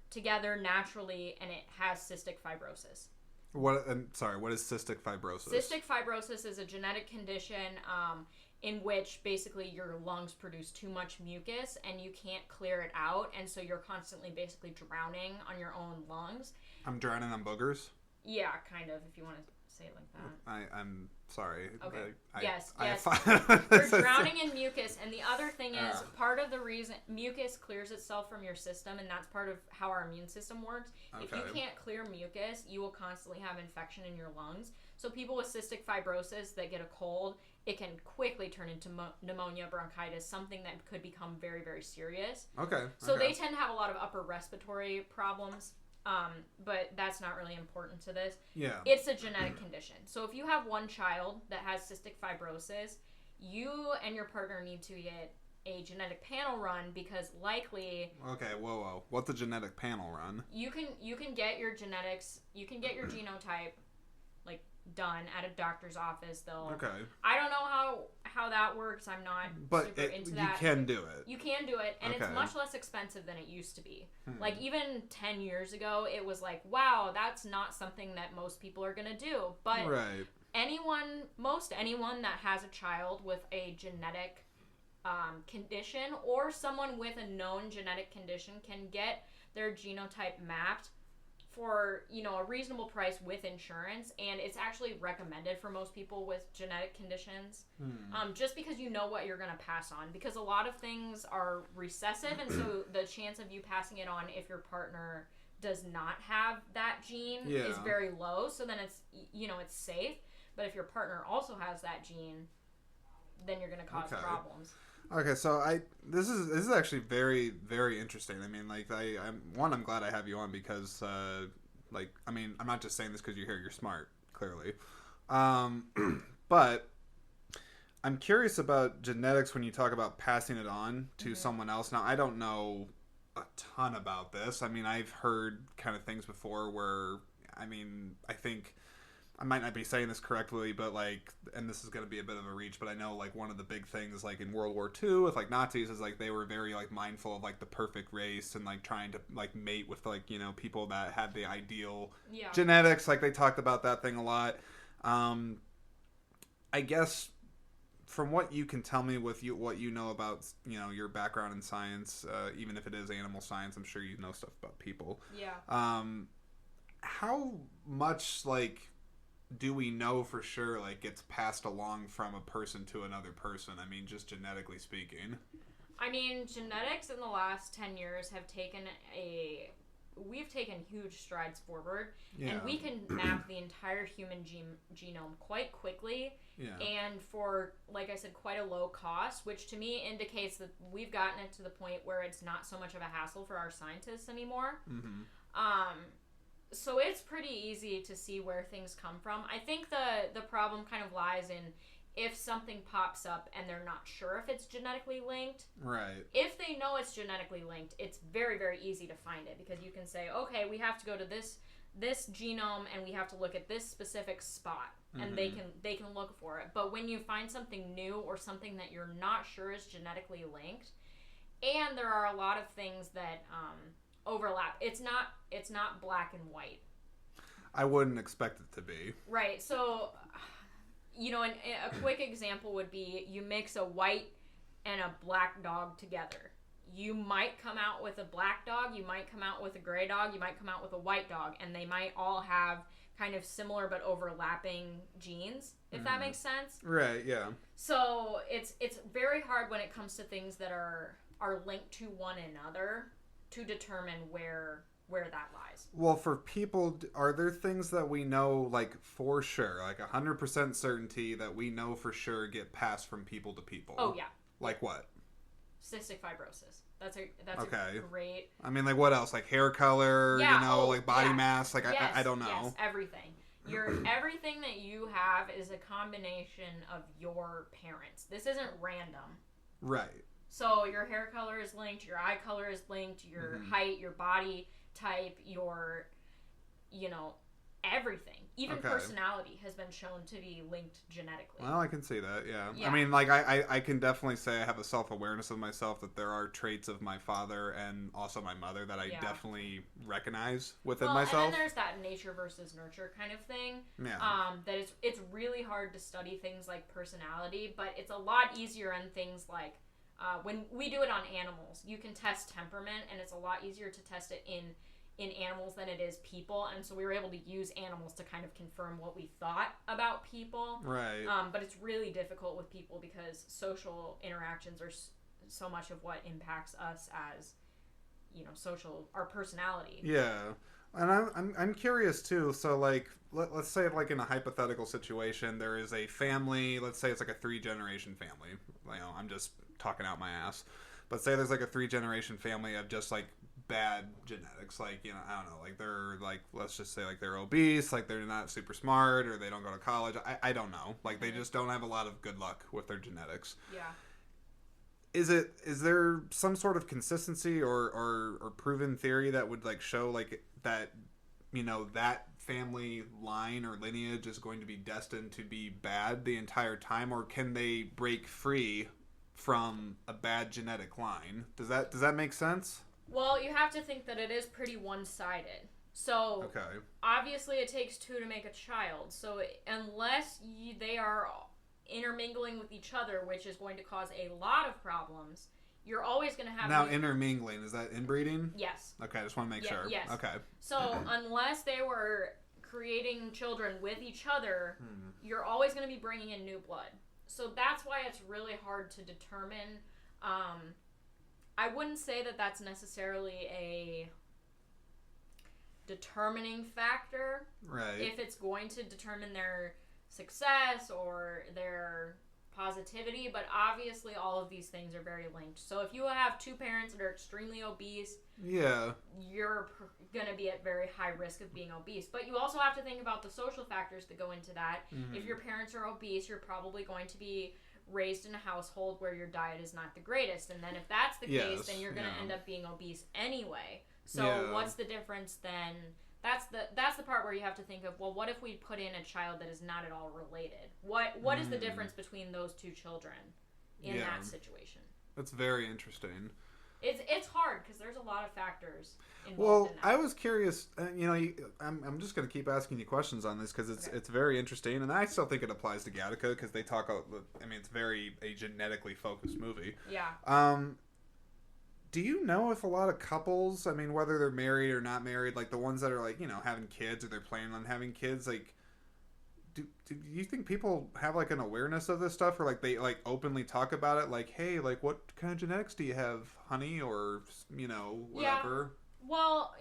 together naturally, and it has cystic fibrosis. What is cystic fibrosis? Cystic fibrosis is a genetic condition in which basically your lungs produce too much mucus and you can't clear it out, and so you're constantly basically drowning on your own lungs. I'm drowning on boogers? Yeah, kind of, if you want to say it like that. I'm sorry. Okay. Yes. You're drowning in mucus, and the other thing is part of the reason mucus clears itself from your system, and that's part of how our immune system works. Okay. If you can't clear mucus, you will constantly have infection in your lungs. So people with cystic fibrosis that get a cold, it can quickly turn into pneumonia, bronchitis, something that could become very, very serious. Okay. So they tend to have a lot of upper respiratory problems. But that's not really important to this. Yeah. It's a genetic condition. So if you have one child that has cystic fibrosis, you and your partner need to get a genetic panel run because likely... Okay, whoa. What's a genetic panel run? You can get your genetics, you can get your genotype, like, done at a doctor's office. They'll... Okay. I don't know how that works. I'm not super into that. You can do it. You can do it, and it's much less expensive than it used to be. Like, even 10 years ago, it was like, wow, that's not something that most people are going to do. But most anyone that has a child with a genetic condition or someone with a known genetic condition can get their genotype mapped for, a reasonable price with insurance, and it's actually recommended for most people with genetic conditions, just because you know what you're going to pass on, because a lot of things are recessive, and so the chance of you passing it on if your partner does not have that gene is very low, so then it's, it's safe, but if your partner also has that gene, then you're going to cause problems. Okay, so this is actually very, very interesting. I mean, like, I'm glad I have you on because, I'm not just saying this because you're here. You're smart, clearly. But I'm curious about genetics when you talk about passing it on to someone else. Now, I don't know a ton about this. I mean, I've heard kind of things before where, I think... I might not be saying this correctly, but and this is going to be a bit of a reach, but I know one of the big things in World War II with Nazis is they were very mindful of the perfect race and trying to mate with people that had the ideal genetics. They talked about that thing a lot. I guess from what you can tell me with what you know about your background in science, even if it is animal science, I'm sure you know stuff about people. Yeah. How much do we know for sure gets passed along from a person to another person? I mean, just genetically speaking. I mean, genetics in the last 10 years have we've taken huge strides forward, and we can map the entire human genome quite quickly, and for, like I said, quite a low cost, which to me indicates that we've gotten it to the point where it's not so much of a hassle for our scientists anymore. So it's pretty easy to see where things come from. I think the problem kind of lies in if something pops up and they're not sure if it's genetically linked. Right. If they know it's genetically linked, it's very, very easy to find it because you can say, okay, we have to go to this genome and we have to look at this specific spot, and they can look for it. But when you find something new or something that you're not sure is genetically linked, and there are a lot of things that overlap, it's not black and white. I wouldn't expect it to be. Right. So, a quick example would be you mix a white and a black dog together. You might come out with a black dog, you might come out with a gray dog, you might come out with a white dog, and they might all have kind of similar but overlapping genes, if that makes sense. Right, yeah. So it's very hard when it comes to things that are linked to one another to determine where that lies. Well, for people, are there things that we know, like, for sure, like 100% certainty that we know for sure get passed from people to people? Oh, yeah. Like what? Cystic fibrosis. That's okay. a great... I mean, like, what else? Like hair color, like body mass? Like, yes, I don't know. Yes, everything. Everything that you have is a combination of your parents. This isn't random. Right. So your hair color is linked, your eye color is linked, your height, your body type, your, everything. Even personality has been shown to be linked genetically. Well, I can see that, yeah. I mean, like, I can definitely say I have a self-awareness of myself that there are traits of my father and also my mother that I definitely recognize within myself. And then there's that nature versus nurture kind of thing. Yeah. That it's really hard to study things like personality, but it's a lot easier on things like, when we do it on animals, you can test temperament, and it's a lot easier to test it in animals than it is people, and so we were able to use animals to kind of confirm what we thought about people. Right. But it's really difficult with people because social interactions are so much of what impacts us as, our personality. Yeah. And I'm curious too. So like, let's say like in a hypothetical situation, there is a family. Let's say it's like a 3-generation family. I'm just talking out my ass. But say there's like a 3-generation family of just like bad genetics. Like, I don't know. Like they're like, let's just say like they're obese. Like they're not super smart, or they don't go to college. I don't know. Like they just don't have a lot of good luck with their genetics. Yeah. Is there some sort of consistency or proven theory that would like show like that that family line or lineage is going to be destined to be bad the entire time, or can they break free from a bad genetic line? Does that make sense? Well, you have to think that it is pretty one-sided. So obviously it takes two to make a child. So unless they are intermingling with each other, which is going to cause a lot of problems, you're always going to have... Now, intermingling, is that inbreeding? Yes. Okay, I just want to make sure. Yes. Okay. So unless they were creating children with each other, you're always going to be bringing in new blood. So that's why it's really hard to determine. I wouldn't say that that's necessarily a determining factor. Right. If it's going to determine their success or their positivity, but obviously all of these things are very linked. So if you have two parents that are extremely obese, you're going to be at very high risk of being obese. But you also have to think about the social factors that go into that. If your parents are obese, you're probably going to be raised in a household where your diet is not the greatest, and then if that's the case, then you're going to end up being obese anyway. So what's the difference then? That's the part where you have to think of, well, what if we put in a child that is not at all related? What is the difference between those two children in that situation? That's very interesting. It's hard because there's a lot of factors involved in that. I was curious. I'm just going to keep asking you questions on this because it's very interesting, and I still think it applies to Gattaca because they talk. It's very a genetically focused movie. Yeah. Do you know if a lot of couples, whether they're married or not married, like the ones that are like having kids or they're planning on having kids, like do you think people have like an awareness of this stuff, or like they like openly talk about it, like, hey, like what kind of genetics do you have, honey, or whatever? Yeah. Well,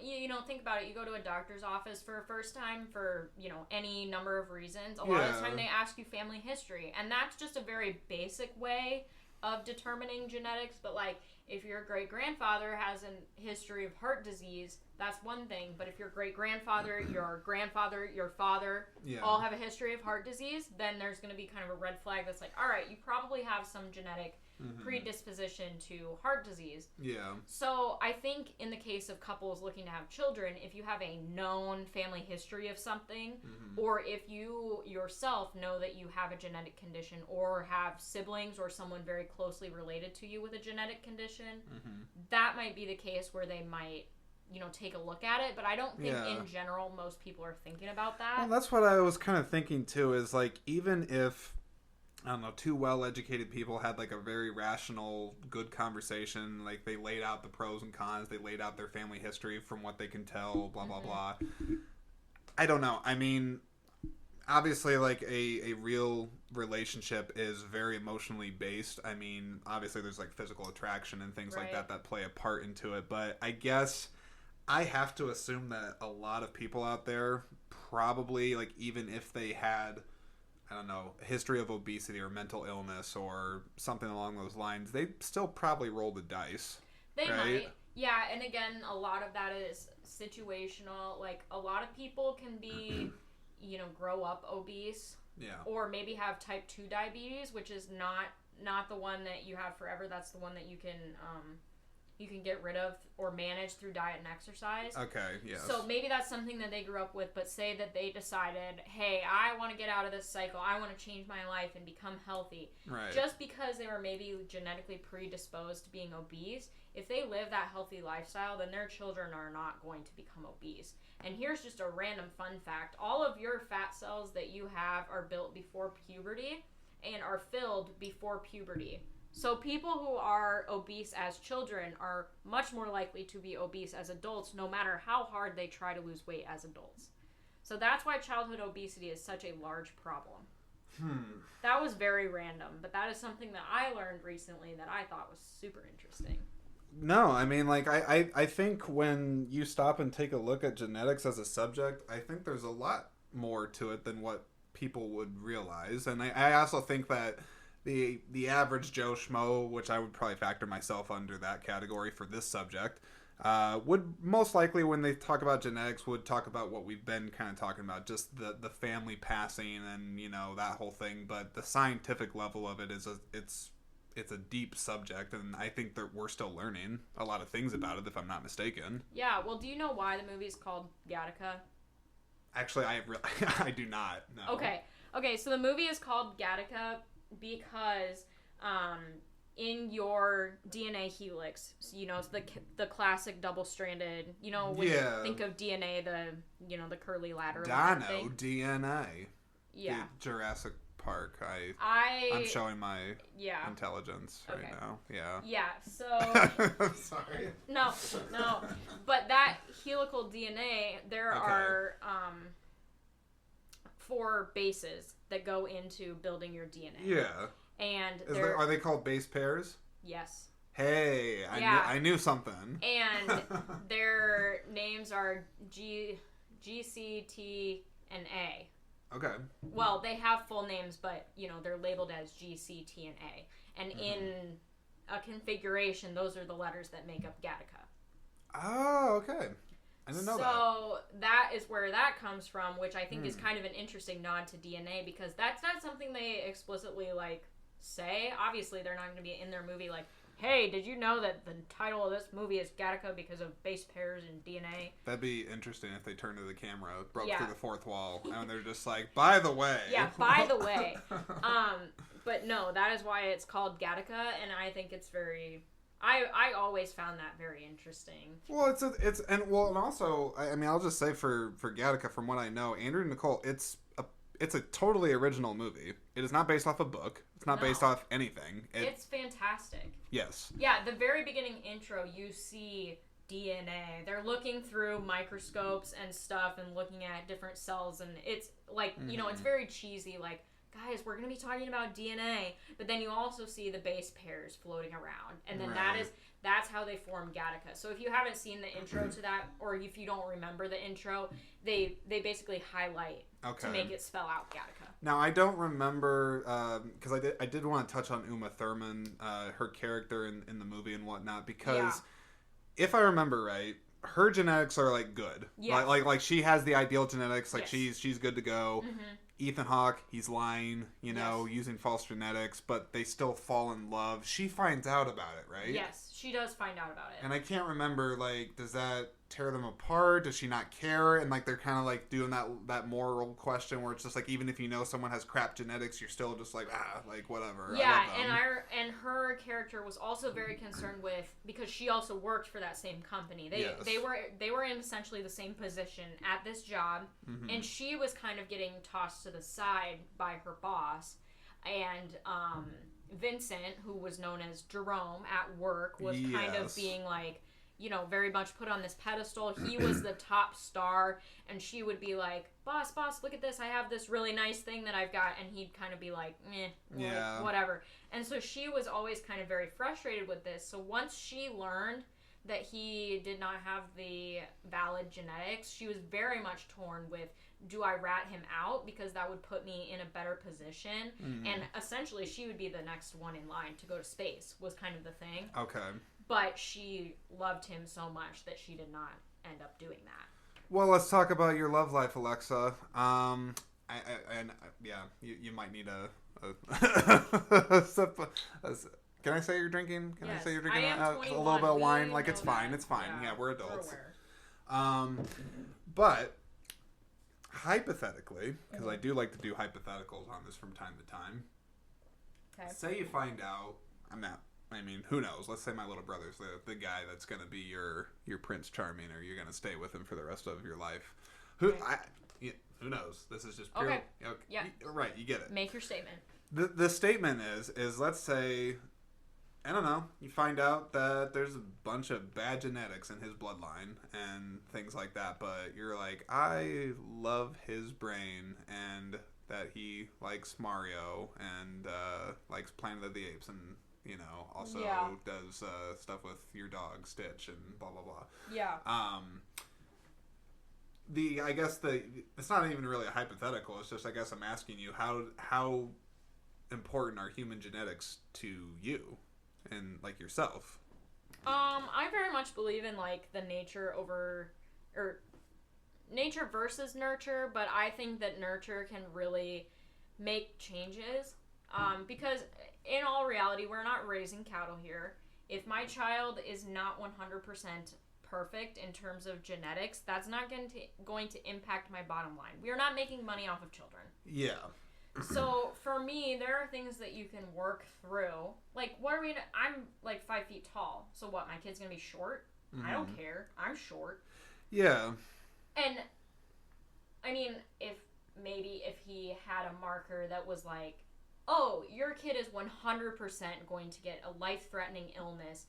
think about it. You go to a doctor's office for a first time for any number of reasons. A lot of the time they ask you family history, and that's just a very basic way of determining genetics. But like if your great grandfather has a history of heart disease, that's one thing. But if your great grandfather, your grandfather, your father all have a history of heart disease, then there's going to be kind of a red flag that's like, all right, you probably have some genetic predisposition to heart disease. Yeah. So I think in the case of couples looking to have children, if you have a known family history of something, or if you yourself know that you have a genetic condition or have siblings or someone very closely related to you with a genetic condition, that might be the case where they might, take a look at it. But I don't think in general most people are thinking about that. Well, that's what I was kind of thinking too, is like, even if, I don't know, two well-educated people had like a very rational, good conversation, like they laid out the pros and cons, they laid out their family history from what they can tell, blah, blah, blah. I don't know. I mean, obviously, like, a real relationship is very emotionally based. I mean, obviously there's like physical attraction and things like that play a part into it, but I guess I have to assume that a lot of people out there probably, like, even if they had, I don't know, a history of obesity or mental illness or something along those lines, they still probably roll the dice. They might. Yeah, and again, a lot of that is situational. Like, a lot of people can be, grow up obese. Yeah. Or maybe have type 2 diabetes, which is not the one that you have forever. That's the one that you can get rid of or manage through diet and exercise. Okay, yes. So maybe that's something that they grew up with, but say that they decided, hey, I want to get out of this cycle. I want to change my life and become healthy. Right. Just because they were maybe genetically predisposed to being obese, if they live that healthy lifestyle, then their children are not going to become obese. And here's just a random fun fact. All of your fat cells that you have are built before puberty and are filled before puberty. So people who are obese as children are much more likely to be obese as adults, no matter how hard they try to lose weight as adults. So that's why childhood obesity is such a large problem. That was very random, but that is something that I learned recently that I thought was super interesting. No, I mean, like, I think when you stop and take a look at genetics as a subject, I think there's a lot more to it than what people would realize. And I also think that the average Joe Schmo, which I would probably factor myself under that category for this subject, would most likely, when they talk about genetics, would talk about what we've been kind of talking about, just the family passing and, that whole thing. But the scientific level of it is it's a deep subject, and I think that we're still learning a lot of things about it, if I'm not mistaken. Yeah, well, do you know why the movie's called Gattaca? Actually, I do not know. Okay, so the movie is called Gattaca because in your DNA helix, it's the classic double-stranded, when you think of DNA, the curly ladder. Dino DNA. Yeah. The Jurassic Park. I'm showing my intelligence right now. Yeah. Yeah, so... Sorry. No. But that helical DNA, there are 4 bases that go into building your DNA. Yeah. And are they called base pairs? Yes. Hey, I knew something. And their names are G, C, T, and A. Okay. Well, they have full names, but, they're labeled as G, C, T, and A. And in a configuration, those are the letters that make up Gattaca. Oh, okay. I didn't know that. So that is where that comes from, which I think is kind of an interesting nod to DNA, because that's not something they explicitly, say. Obviously, they're not going to be in their movie hey, did you know that the title of this movie is Gattaca because of base pairs and DNA? That'd be interesting if they turned to the camera, broke through the fourth wall, and they're just like, by the way. Yeah, by the way. But no, that is why it's called Gattaca, and I think it's very... I always found that very interesting. Well, and also, I mean, I'll just say for Gattaca, from what I know, Andrew and Nicole, it's a totally original movie. It is not based off a book. It's not based off anything. It's fantastic. Yes. Yeah, the very beginning intro, you see DNA. They're looking through microscopes and stuff and looking at different cells, and it's it's very cheesy, guys, we're going to be talking about DNA, but then you also see the base pairs floating around, and then that's how they form Gattaca. So if you haven't seen the intro to that, or if you don't remember the intro, they basically highlight to make it spell out Gattaca. Now, I don't remember, because I did want to touch on Uma Thurman, her character in the movie and whatnot, because if I remember right, her genetics are good. Yeah. Like she has the ideal genetics. She's good to go. Mm-hmm. Ethan Hawke, he's lying, using false genetics, but they still fall in love. She finds out about it, right? Yes, she does find out about it. And I can't remember, like, does that tear them apart? Does she not care? And, like, they're kind of, like, doing that moral question where it's just, like, even if you know someone has crap genetics, you're still just, like, like, whatever. Yeah, and her character was also very concerned with, because she also worked for that same company. They were in essentially the same position at this job, and she was kind of getting tossed to the side by her boss. And Vincent, who was known as Jerome at work, was kind of being, like, very much put on this pedestal. He was the top star, and she would be like, boss, look at this. I have this really nice thing that I've got. And he'd kind of be like, whatever. And so she was always kind of very frustrated with this. So once she learned that he did not have the valid genetics, she was very much torn with, do I rat him out because that would put me in a better position? And essentially she would be the next one in line to go to space, was kind of the thing. Okay. But she loved him so much that she did not end up doing that. Well, let's talk about your love life, Alexa. You might need a sip. Can I say you're drinking? Can I say you're drinking a little bit of wine? Like, it's fine. It's fine. Yeah, we're adults. But hypothetically, because I do like to do hypotheticals on this from time to time. Okay. Say you find out, who knows? Let's say my little brother's the guy that's going to be your Prince Charming, or you're going to stay with him for the rest of your life. Who knows? This is just pure. Okay. Yeah. Right. You get it. Make your statement. The statement is let's say, I don't know, you find out that there's a bunch of bad genetics in his bloodline and things like that, but you're like, I love his brain, and that he likes Mario and likes Planet of the Apes, and also does stuff with your dog Stitch and blah blah blah. Yeah. I guess it's not even really a hypothetical. It's just, I guess I'm asking you, how important are human genetics to you and, like, yourself? I very much believe in, like, the nature versus nurture, but I think that nurture can really make changes. Because in all reality, we're not raising cattle here. If my child is not 100% perfect in terms of genetics, that's not going to impact my bottom line. We are not making money off of children. Yeah. So for me, there are things that you can work through. Like, I'm like 5 feet tall. So what, my kid's gonna be short? I don't care. I'm short. Yeah. And I mean, if he had a marker that was like, oh, your kid is 100% going to get a life-threatening illness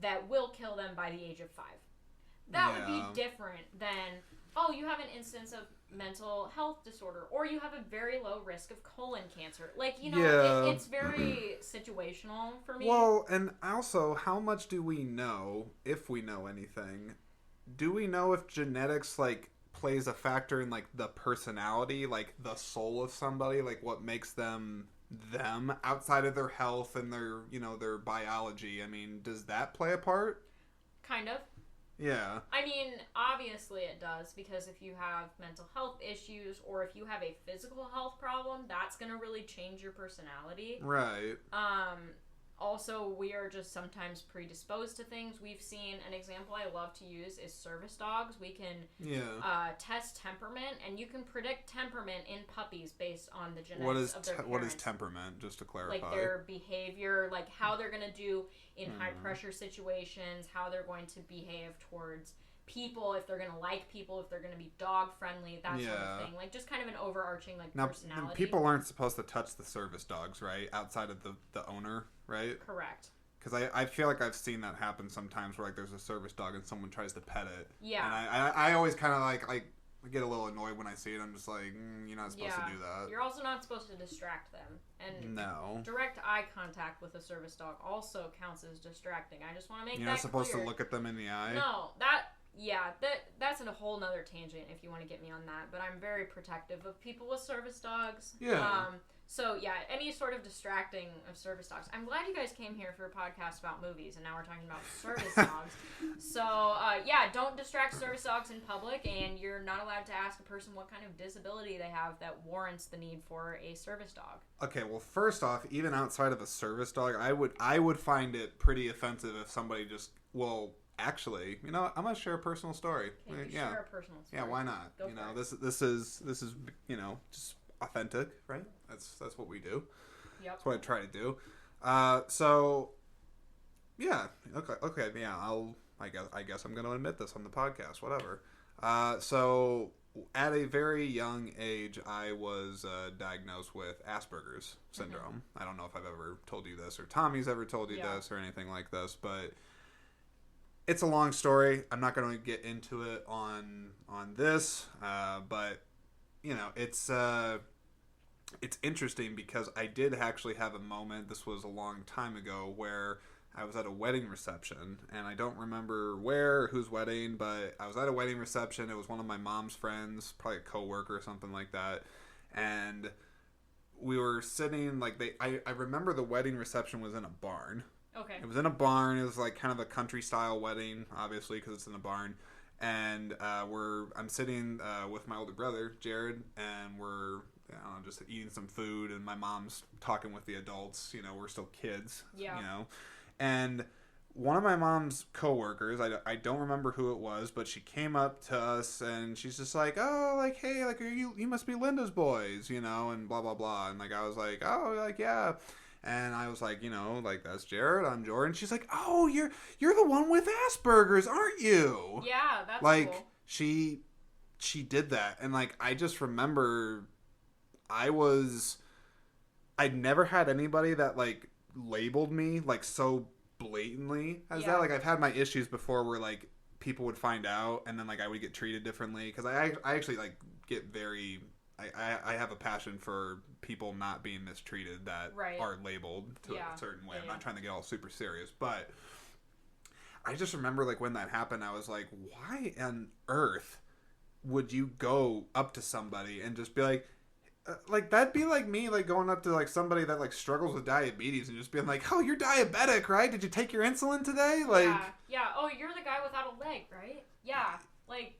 that will kill them by the age of 5. That would be different than, oh, you have an instance of mental health disorder, or you have a very low risk of colon cancer. Like, it's very situational for me. Well, and also, how much do we know, if we know anything? Do we know if genetics, like, plays a factor in, like, the personality, like, the soul of somebody, like, what makes them outside of their health and their biology? I mean, does that play a part? Kind of. Yeah. I mean, obviously it does, because if you have mental health issues, or if you have a physical health problem, that's going to really change your personality. Right. Also, we are just sometimes predisposed to things. We've seen an example I love to use is service dogs. We can test temperament, and you can predict temperament in puppies based on the genetics of their parents. What is temperament, just to clarify? Like their behavior, like how they're going to do in high-pressure situations, how they're going to behave towards people, if they're going to like people, if they're going to be dog-friendly, that sort of thing. Like, just kind of an overarching, like, personality. Now, people aren't supposed to touch the service dogs, right? Outside of the owner, right? Correct. Because I feel like I've seen that happen sometimes, where, like, there's a service dog and someone tries to pet it. Yeah. And I always kind of, like get a little annoyed when I see it. I'm just like, you're not supposed to do that. You're also not supposed to distract them. And direct eye contact with a service dog also counts as distracting. I just want to make that clear. You're not supposed to look at them in the eye? No, that's a whole nother tangent if you want to get me on that. But I'm very protective of people with service dogs. Yeah. So yeah, any sort of distracting of service dogs. I'm glad you guys came here for a podcast about movies, and now we're talking about service dogs. So yeah, don't distract service dogs in public, and you're not allowed to ask a person what kind of disability they have that warrants the need for a service dog. Okay, well, first off, even outside of a service dog, I would find it pretty offensive if somebody just, well, actually, you know, I'm gonna share a personal story. Okay, share a personal story. Yeah, why not? Go you know, for this is you know, just authentic, right? That's what we do. Yep. That's what I try to do. So yeah, okay, yeah, I guess I'm gonna admit this on the podcast, whatever. So at a very young age, I was diagnosed with Asperger's syndrome. I don't know if I've ever told you this, or Tommy's ever told you this, or anything like this, but it's a long story. I'm not going to get into it on this, but you know, it's interesting because I did actually have a moment. This was a long time ago where I was at a wedding reception, and I don't remember where or whose wedding, but I was at a wedding reception. It was one of my mom's friends, probably a coworker or something like that, and we were sitting like I remember the wedding reception was in a barn. Okay. It was in a barn. It was like kind of a country style wedding, obviously, because it's in a barn. And I'm sitting with my older brother, Jared, and we're just eating some food, and my mom's talking with the adults. You know, we're still kids. Yeah. You know, and one of my mom's coworkers, I don't remember who it was, but she came up to us and she's just like, oh, like, hey, like, you must be Linda's boys, you know, and blah blah blah. And like I was like, oh, like, yeah. And I was like, you know, like, that's Jared, I'm Jordan. She's like, oh, you're the one with Asperger's, aren't you? Yeah, that's like, cool. She did that. And, like, I just remember I'd never had anybody that, like, labeled me, like, so blatantly as that. Like, I've had my issues before where, like, people would find out and then, like, I would get treated differently. Because I actually, like, get very... I have a passion for people not being mistreated that are labeled to a certain way. I'm not trying to get all super serious, but I just remember like when that happened, I was like, why on earth would you go up to somebody and just be like that'd be like me like going up to like somebody that like struggles with diabetes and just being like, oh, you're diabetic, right? Did you take your insulin today? Like, yeah. Oh, you're the guy without a leg, right? Yeah, like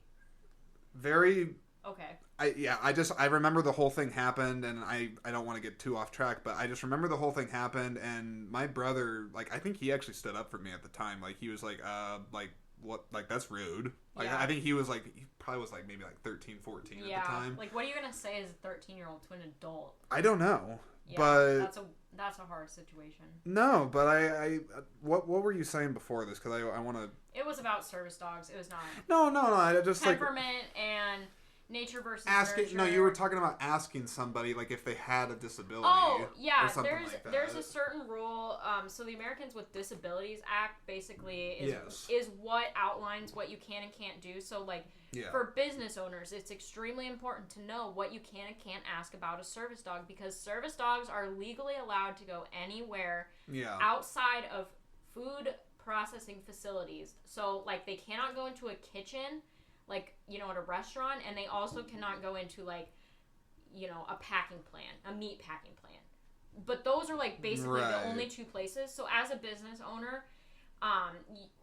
very. Okay. I remember the whole thing happened, and I don't want to get too off track, but I just remember the whole thing happened, and my brother, like, I think he actually stood up for me at the time. Like, he was like, what, like, that's rude. Like, I think he was like, he probably was like maybe like 13, 14 at the time. Like, what are you going to say as a 13-year-old to an adult? I don't know. Yeah, but that's a hard situation. No, but what were you saying before this? Because I want to... It was about service dogs. It was not... No, I just temperament and... nature versus asking nurture. No, you were talking about asking somebody like if they had a disability. Oh yeah, or something like that. There's a certain rule. So the Americans with Disabilities Act basically is what outlines what you can and can't do. So like for business owners, it's extremely important to know what you can and can't ask about a service dog, because service dogs are legally allowed to go anywhere outside of food processing facilities. So like they cannot go into a kitchen, like, you know, at a restaurant, and they also cannot go into, like, you know, a packing plant, a meat packing plant. But those are, like, basically the only two places. So as a business owner,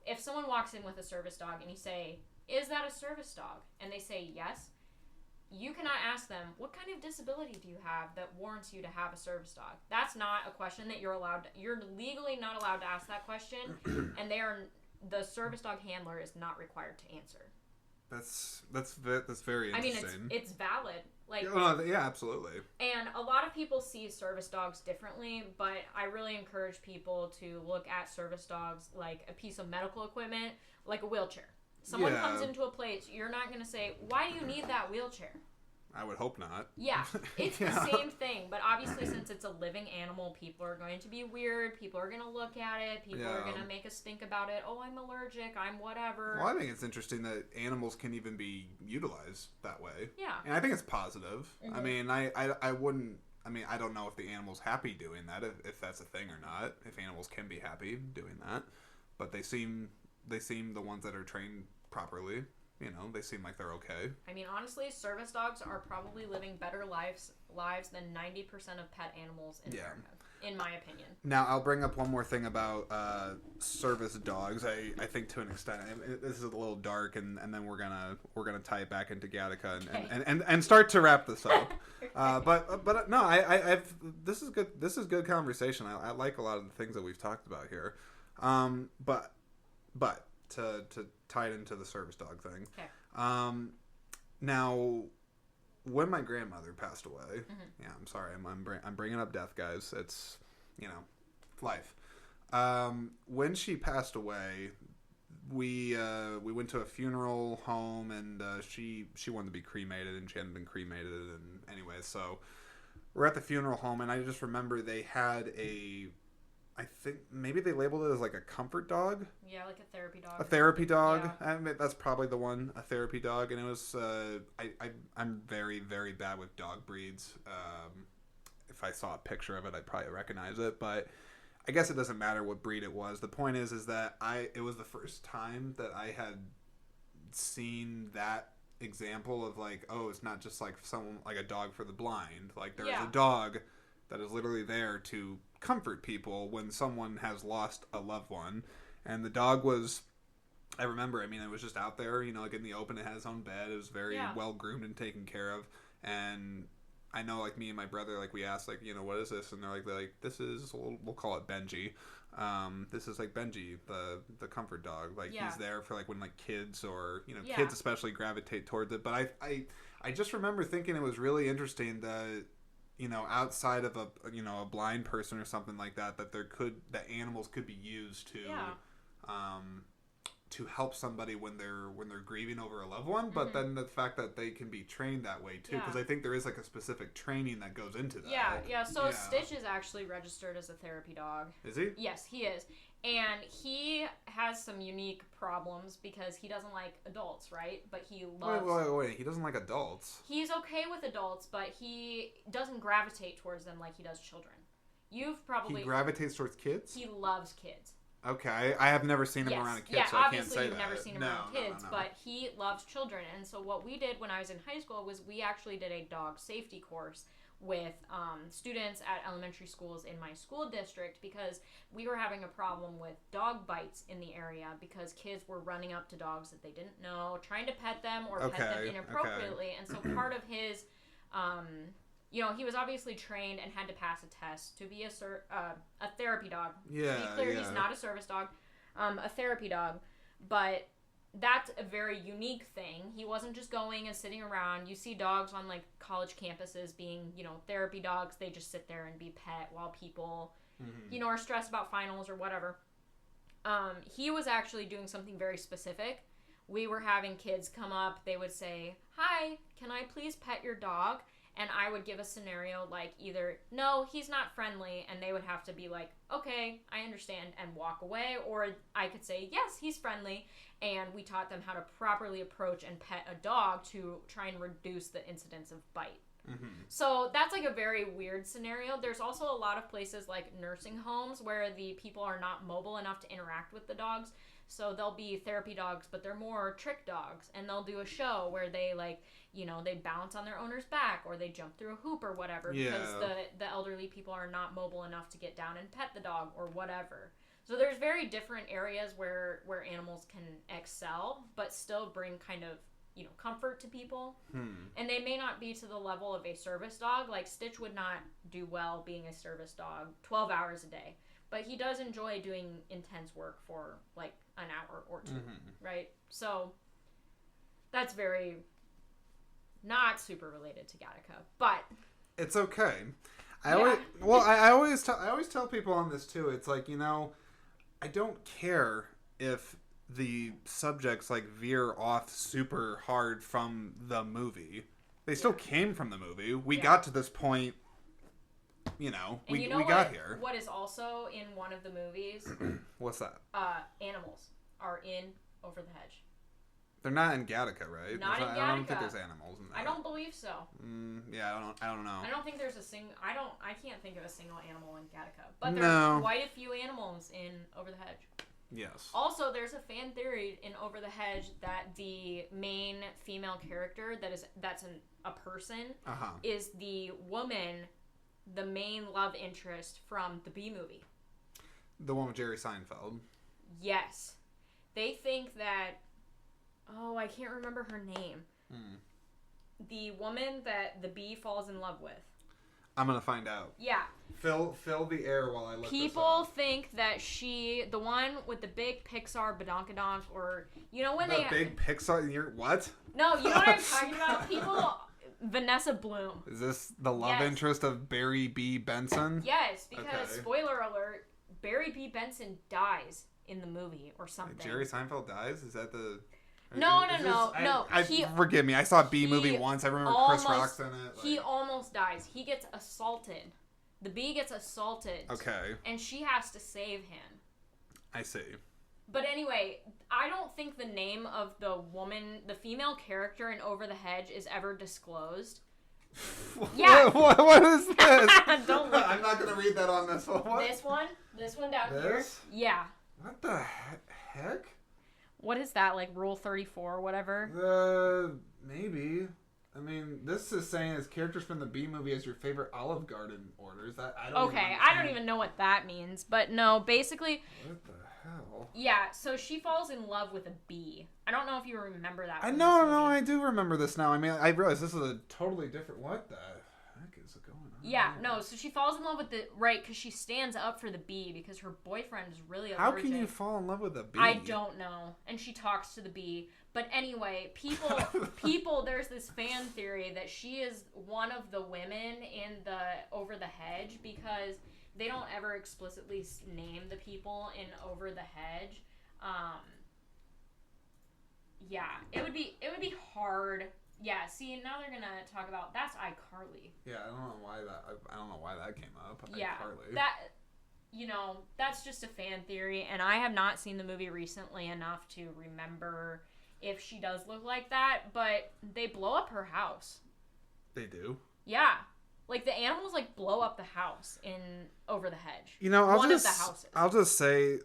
if someone walks in with a service dog and you say, is that a service dog? And they say yes, you cannot ask them, what kind of disability do you have that warrants you to have a service dog? That's not a question that you're legally not allowed to ask that question, and the service dog handler is not required to answer. That's very interesting. I mean, it's valid. Like, yeah, absolutely. And a lot of people see service dogs differently, but I really encourage people to look at service dogs like a piece of medical equipment, like a wheelchair. Someone comes into a place, you're not going to say, why do you need that wheelchair? I would hope not. Yeah, it's the same thing. But obviously, since it's a living animal, people are going to be weird. People are going to look at it. People are going to make us think about it. Oh, I'm allergic. I'm whatever. Well, I think it's interesting that animals can even be utilized that way. Yeah. And I think it's positive. Mm-hmm. I mean, I wouldn't... I mean, I don't know if the animal's happy doing that, if that's a thing or not. If animals can be happy doing that. But they seem the ones that are trained properly they seem like they're okay. I mean, honestly, service dogs are probably living better lives than 90% of pet animals in America, in my opinion. Now, I'll bring up one more thing about service dogs. I think to an extent, this is a little dark, and then we're gonna tie it back into Gattaca and start to wrap this up. But no, I've this is good. This is good conversation. I like a lot of the things that we've talked about here. But to tie it into the service dog thing. Okay. Now, when my grandmother passed away, I'm sorry, I'm bringing up death, guys. It's life. When she passed away, we went to a funeral home, and she wanted to be cremated, and she hadn't been cremated, and anyway, so we're at the funeral home, and I just remember they had I think maybe they labeled it as like a comfort dog. Yeah, like a therapy dog. A therapy dog. Yeah. I mean, that's probably the one. A therapy dog, and it was. I'm very, very bad with dog breeds. If I saw a picture of it, I'd probably recognize it, but I guess it doesn't matter what breed it was. The point is that it was the first time that I had seen that example of like, oh, it's not just like someone like a dog for the blind. Like there's a dog that is literally there to comfort people when someone has lost a loved one. And the dog was, I remember, it was just out there, like in the open. It had its own bed. It was very well groomed and taken care of. And I know, like, me and my brother, like, we asked, like, what is this? And they're like, this is, we'll call it Benji. This is like Benji, the comfort dog. Like he's there for like when like kids or kids especially gravitate towards it. But I just remember thinking it was really interesting that outside of a blind person or something like that that animals could be used to help somebody when they're grieving over a loved one, but then the fact that they can be trained that way too, because I think there is like a specific training that goes into that. So Stitch is actually registered as a therapy dog. Is he? Yes, he is. And he has some unique problems because he doesn't like adults, right? But he loves... Wait. He doesn't like adults? He's okay with adults, but he doesn't gravitate towards them like he does children. You've probably... He gravitates towards kids? He loves kids. Okay. I have never seen him around a kid, so I can't say that. Obviously you've never seen him around kids, but he loves children. And so what we did when I was in high school was we actually did a dog safety course with students at elementary schools in my school district because we were having a problem with dog bites in the area because kids were running up to dogs that they didn't know, trying to pet them or pet them inappropriately. And so part of his, he was obviously trained and had to pass a test to be a therapy dog. Yeah, to be clear, he's not a service dog, a therapy dog, but that's a very unique thing. He wasn't just going and sitting around. You see dogs on like college campuses being, therapy dogs. They just sit there and be pet while people, are stressed about finals or whatever. He was actually doing something very specific. We were having kids come up. They would say, "Hi, can I please pet your dog?" And I would give a scenario like either, "No, he's not friendly," and they would have to be like, "Okay, I understand," and walk away. Or I could say, "Yes, he's friendly." And we taught them how to properly approach and pet a dog to try and reduce the incidence of bite. So that's like a very weird scenario. There's also a lot of places like nursing homes where the people are not mobile enough to interact with the dogs. So they'll be therapy dogs, but they're more trick dogs. And they'll do a show where they they bounce on their owner's back or they jump through a hoop or whatever because the elderly people are not mobile enough to get down and pet the dog or whatever. So there's very different areas where animals can excel, but still bring kind of, comfort to people. And they may not be to the level of a service dog. Like Stitch would not do well being a service dog 12 hours a day. But he does enjoy doing intense work for like an hour or two, right? So that's very not super related to Gattaca, but it's okay. I always tell people on this too. It's like, I don't care if the subjects like veer off super hard from the movie. They still came from the movie. We got to this point. We got here. What is also in one of the movies? What's that? Animals are in Over the Hedge. They're not in Gattaca, right? Not in Gattaca. I don't think there's animals in there. I don't believe so. I don't know. I don't think there's I can't think of a single animal in Gattaca. But there's quite a few animals in Over the Hedge. Yes. Also, there's a fan theory in Over the Hedge that the main female character that's a person is the woman, the main love interest from the Bee Movie. The one with Jerry Seinfeld. Yes. They think that... Oh, I can't remember her name. The woman that the bee falls in love with. I'm going to find out. Yeah. Fill the air while I look this up. People think that the one with the big Pixar badonkadonk, or... You know when the big Pixar... What? No, you know what I'm talking about? People... Vanessa Bloom. Is this the love interest of Barry B. Benson? Yes, because, spoiler alert, Barry B. Benson dies in the movie or something. Like Jerry Seinfeld dies? Is that the... No. Forgive me. I saw a B movie once. I remember Chris Rock's in it. Like... He almost dies. He gets assaulted. The bee gets assaulted. Okay. And she has to save him. I see. But anyway, I don't think the name of the female character in Over the Hedge is ever disclosed. Yeah. What is this? Don't look. I'm not going to read that on this one. What? This one down here. Yeah. What the heck? What is that, like Rule 34 or whatever? Maybe. I mean, this is saying as characters from the Bee Movie as your favorite Olive Garden orders. I don't even know what that means. But no, basically... What the hell? Yeah, so she falls in love with a bee. I don't know if you remember that. No, I do remember this now. I mean, I realize this is a totally different... What the heck is going on? Yeah, no, so she falls in love with because she stands up for the bee because her boyfriend is really allergic. How can you fall in love with a bee? I don't know. And she talks to the bee. But anyway, people, there's this fan theory that she is one of the women in the Over the Hedge because they don't ever explicitly name the people in Over the Hedge. Yeah, it would be hard. Yeah, see, now they're gonna talk about that's iCarly. Yeah, I don't know why that came up. Yeah, iCarly. That's just a fan theory, and I have not seen the movie recently enough to remember if she does look like that. But they blow up her house. They do. Yeah, like the animals blow up the house in Over the Hedge. I'll just say,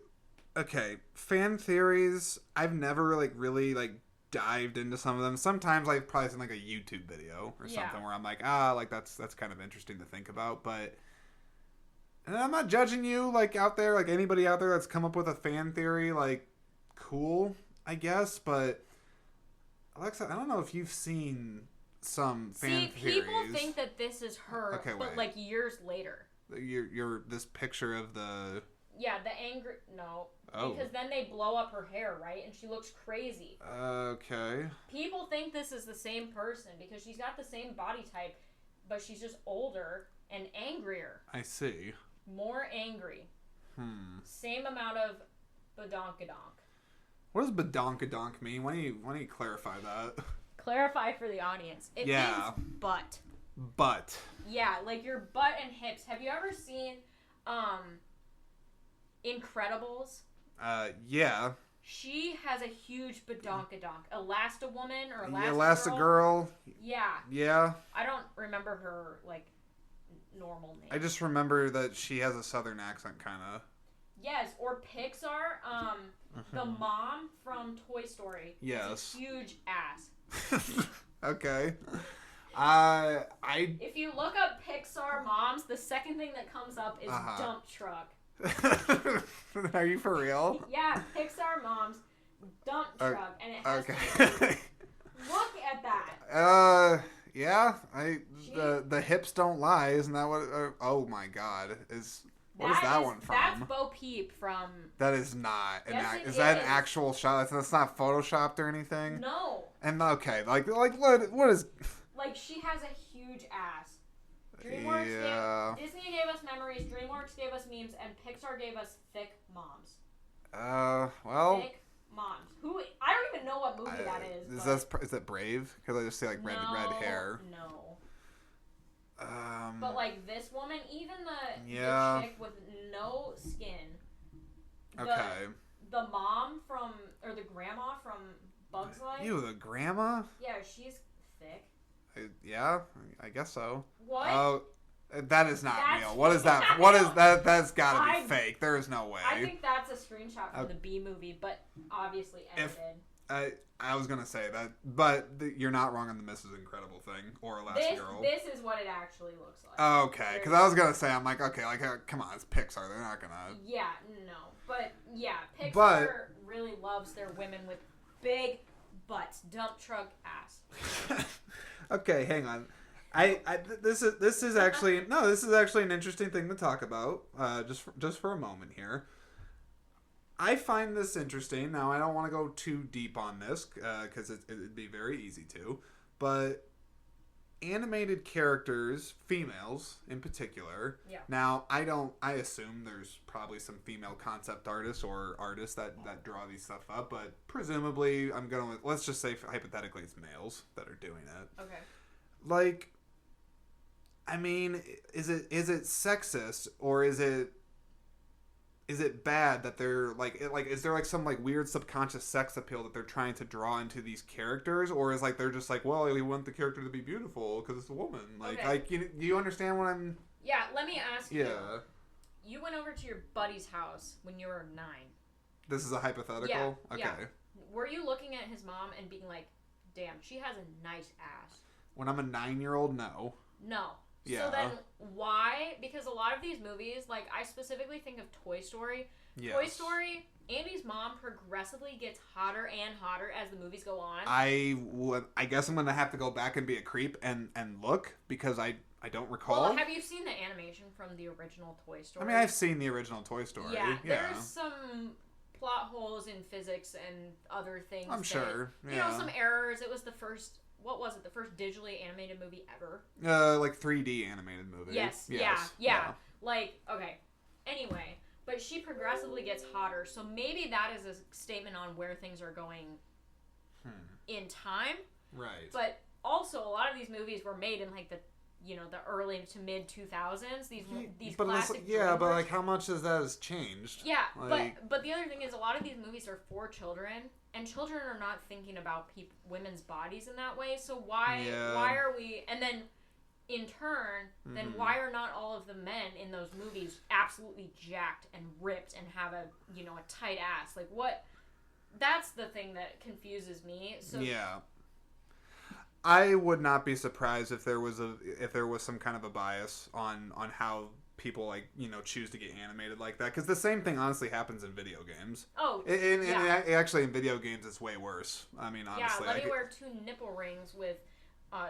okay, fan theories. I've never really dived into some of them. Sometimes I've probably seen a YouTube video or something where I'm that's kind of interesting to think about, but and I'm not judging you out there, anybody out there that's come up with a fan theory, cool, I guess, but Alexa, I don't know if you've seen some fan theories. People think that this is her, but years later. You're this picture of the... Yeah, the angry... No. Oh. Because then they blow up her hair, right? And she looks crazy. Okay. People think this is the same person because she's got the same body type, but she's just older and angrier. I see. More angry. Same amount of badonkadonk. What does badonkadonk mean? Why don't you clarify that? Clarify for the audience. It means butt. Butt. Yeah, your butt and hips. Have you ever seen Incredibles? Yeah. She has a huge badonkadonk. Elasti-Woman or Elastigirl. Yeah. Yeah. I don't remember her, normal name. I just remember that she has a southern accent, kind of. Yes, or Pixar, the mom from Toy Story. Yes. Has a huge ass. Okay. If you look up Pixar moms, the second thing that comes up is dump truck. Are you for real? Yeah, Pixar moms, dump truck, and it has look at that. Yeah, the hips don't lie, isn't that what? Oh my God, what is that one from? That's Bo Peep from. That is not. Is that an actual shot? That's not photoshopped or anything. No. And okay, what is? She has a huge ass. Disney gave us memories, DreamWorks gave us memes, and Pixar gave us thick moms. Well. Thick moms. I don't even know what movie that is. Is that Brave? Because I just see red hair. No. But this woman, even the chick with no skin. The mom or the grandma from Bug's Life. Ew, the grandma? Yeah, she's thick. Yeah, I guess so. What? That is not That's real. What is that? fake. What is that? That's gotta be I- fake. There is no way. I think that's a screenshot from the B movie, but obviously edited. I was gonna say that, but you're not wrong on the Mrs. Incredible thing or Elastigirl. This is what it actually looks like. Okay, because I was gonna say, I'm like, okay, like, come on, it's Pixar. They're not gonna. Yeah, no, but yeah, Pixar really loves their women with big butts, dump truck ass. Okay, hang on. This is actually an interesting thing to talk about. Just for a moment here. I find this interesting. Now, I don't want to go too deep on this because it'd be very easy to, but animated characters, females in particular. Yeah. Now, I assume there's probably some female concept artists or artists that draw these stuff up, but presumably let's just say hypothetically it's males that are doing it. Okay. Like, I mean, is it sexist or is it bad that they're is there like some like weird subconscious sex appeal that they're trying to draw into these characters, or is like they're just like, well, we want the character to be beautiful because it's a woman, do you understand what I'm? Yeah, let me ask you. Yeah. You went over to your buddy's house when you were 9. This is a hypothetical. Yeah. Okay. Yeah. Were you looking at his mom and being like, "Damn, she has a nice ass"? When I'm a 9-year-old, no. No. Yeah. So then why? Because a lot of these movies, like I specifically think of Toy Story. Yes. Toy Story, Andy's mom progressively gets hotter and hotter as the movies go on. I guess I'm gonna have to go back and be a creep and look because I don't recall. Well, have you seen the animation from the original Toy Story? I mean, I've seen the original Toy Story. Yeah. There's some plot holes in physics and other things. I'm sure. You know, some errors. It was the first. What was it? The first digitally animated movie ever? Like 3D animated movie. Yes. Yeah. Like, okay. Anyway, but she progressively gets hotter, so maybe that is a statement on where things are going in time. Right. But also, a lot of these movies were made in like the early to mid 2000s. These classic. Yeah, but like how much of that has changed? Yeah, like, but the other thing is a lot of these movies are for children, and children are not thinking about women's bodies in that way. So why are we? And then in turn, then why are not all of the men in those movies absolutely jacked and ripped and have a tight ass? Like what? That's the thing that confuses me. So yeah. I would not be surprised if there was some kind of a bias on how people choose to get animated like that, because the same thing honestly happens in video games. Oh, actually in video games it's way worse. I mean, honestly. Yeah, let me wear 2 nipple rings with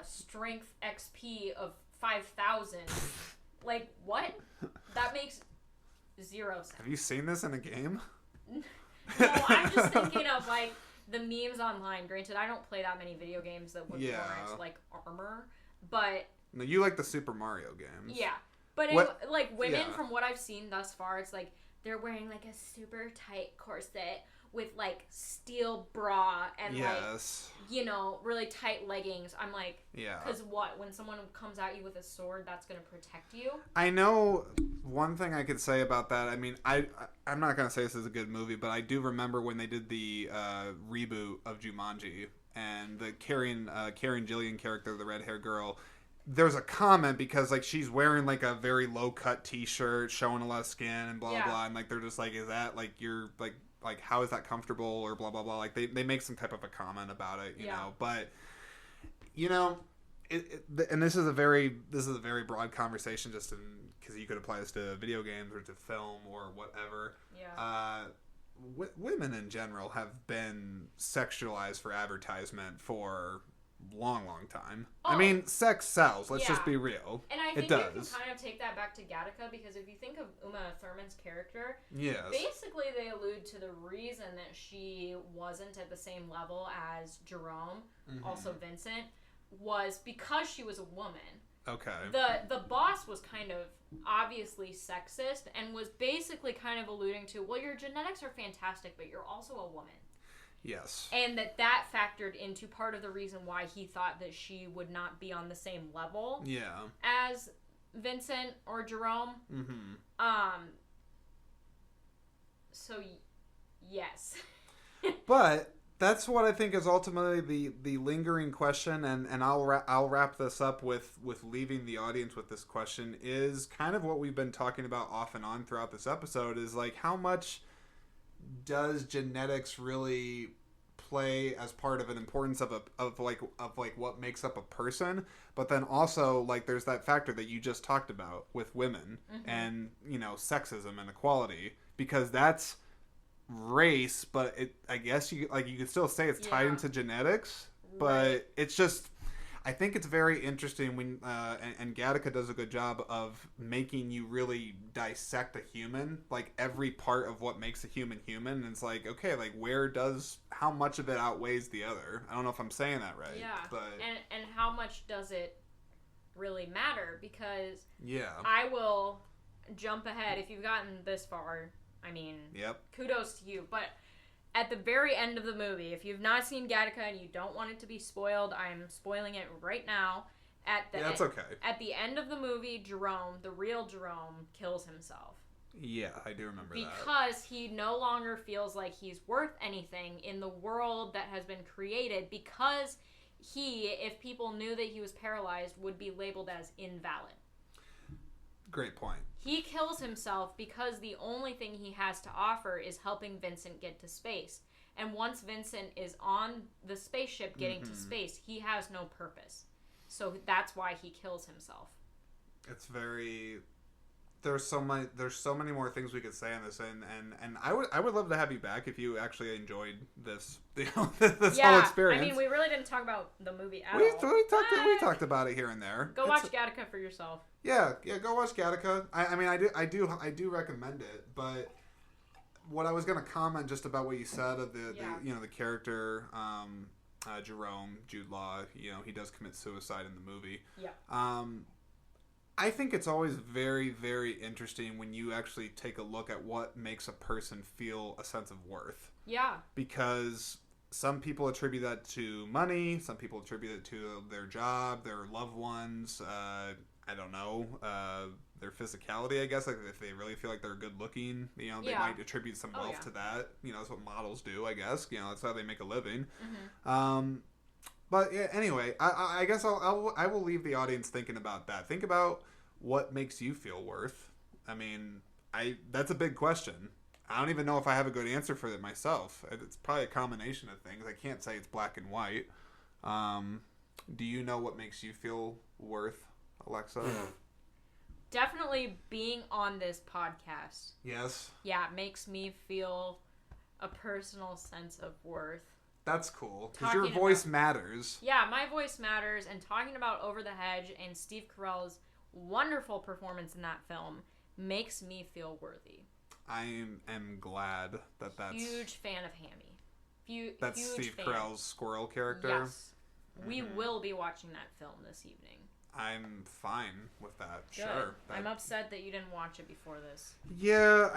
strength XP of 5,000. Like what? That makes 0 sense. Have you seen this in a game? No, I'm just thinking of like the memes online. Granted, I don't play that many video games that would warrant like armor, but no, you like the Super Mario games. Yeah, but like women, from what I've seen thus far, it's like they're wearing like a super tight corset with like steel bra and really tight leggings. I'm like, because when someone comes at you with a sword, that's gonna protect you. I know one thing I could say about that. I mean, I'm not gonna say this is a good movie, but I do remember when they did the reboot of Jumanji and the Karen Gillian character, the red haired girl. There's a comment because like she's wearing like a very low cut T-shirt showing a lot of skin and blah blah, and like they're just like, is that like you're like how is that comfortable or blah blah blah, like they make some type of a comment about it, you know, but and this is a very broad conversation just because you could apply this to video games or to film or whatever. Women in general have been sexualized for advertisement for long time. I mean, sex sells. Let's just be real. And I think you can kind of take that back to Gattaca, because if you think of Uma Thurman's character, basically they allude to the reason that she wasn't at the same level as Jerome, also Vincent, was because she was a woman. Okay. The boss was kind of obviously sexist and was basically kind of alluding to, well, your genetics are fantastic, but you're also a woman. Yes. And that factored into part of the reason why he thought that she would not be on the same level as Vincent or Jerome. Mm-hmm. So, yes. But That's what I think is ultimately the lingering question, and I'll wrap this up with leaving the audience with this question, is kind of what we've been talking about off and on throughout this episode, is like, how much does genetics really play as part of an importance of what makes up a person? But then also, like, there's that factor that you just talked about with women, and, you know, sexism and equality, because that's race, but I guess you could still say it's tied into genetics, but it's just, I think it's very interesting when and Gattaca does a good job of making you really dissect a human, like every part of what makes a human human, and it's like, okay, like how much of it outweighs the other? I don't know if I'm saying that right. Yeah. But and how much does it really matter? Because yeah, I will jump ahead if you've gotten this far. I mean, kudos to you. But at the very end of the movie, if you've not seen Gattaca and you don't want it to be spoiled, I'm spoiling it right now. That's okay. At the end of the movie, Jerome, the real Jerome, kills himself. Yeah, I do remember that. Because he no longer feels like he's worth anything in the world that has been created, because he, if people knew that he was paralyzed, would be labeled as invalid. Great point. He kills himself because the only thing he has to offer is helping Vincent get to space. And once Vincent is on the spaceship getting to space, he has no purpose. So that's why he kills himself. It's very... There's so many more things we could say on this, and I would love to have you back if you actually enjoyed this whole experience. I mean, we really didn't talk about the movie at all. We talked about it here and there. Go watch Gattaca for yourself. Yeah, go watch Gattaca. I mean, I do recommend it, but what I was gonna comment just about what you said of the character Jerome, Jude Law, he does commit suicide in the movie. Yeah. I think it's always very, very interesting when you actually take a look at what makes a person feel a sense of worth. Yeah. Because some people attribute that to money, some people attribute it to their job, their loved ones, I don't know, their physicality, I guess. Like, if they really feel like they're good looking, they might attribute some wealth to that. That's what models do, I guess. That's how they make a living. But yeah, anyway, I guess I will leave the audience thinking about that. Think about what makes you feel worth. I mean, that's a big question. I don't even know if I have a good answer for it myself. It's probably a combination of things. I can't say it's black and white. Do you know what makes you feel worth, Alexa? Definitely being on this podcast. Yes. Yeah, it makes me feel a personal sense of worth. That's cool, because your voice matters. Yeah, my voice matters, and talking about Over the Hedge and Steve Carell's wonderful performance in that film makes me feel worthy. I am glad that's... Huge fan of Hammy. That's Steve Carell's squirrel character? Yes. We will be watching that film this evening. I'm fine with that. Good. Sure. I'm upset that you didn't watch it before this. Yeah,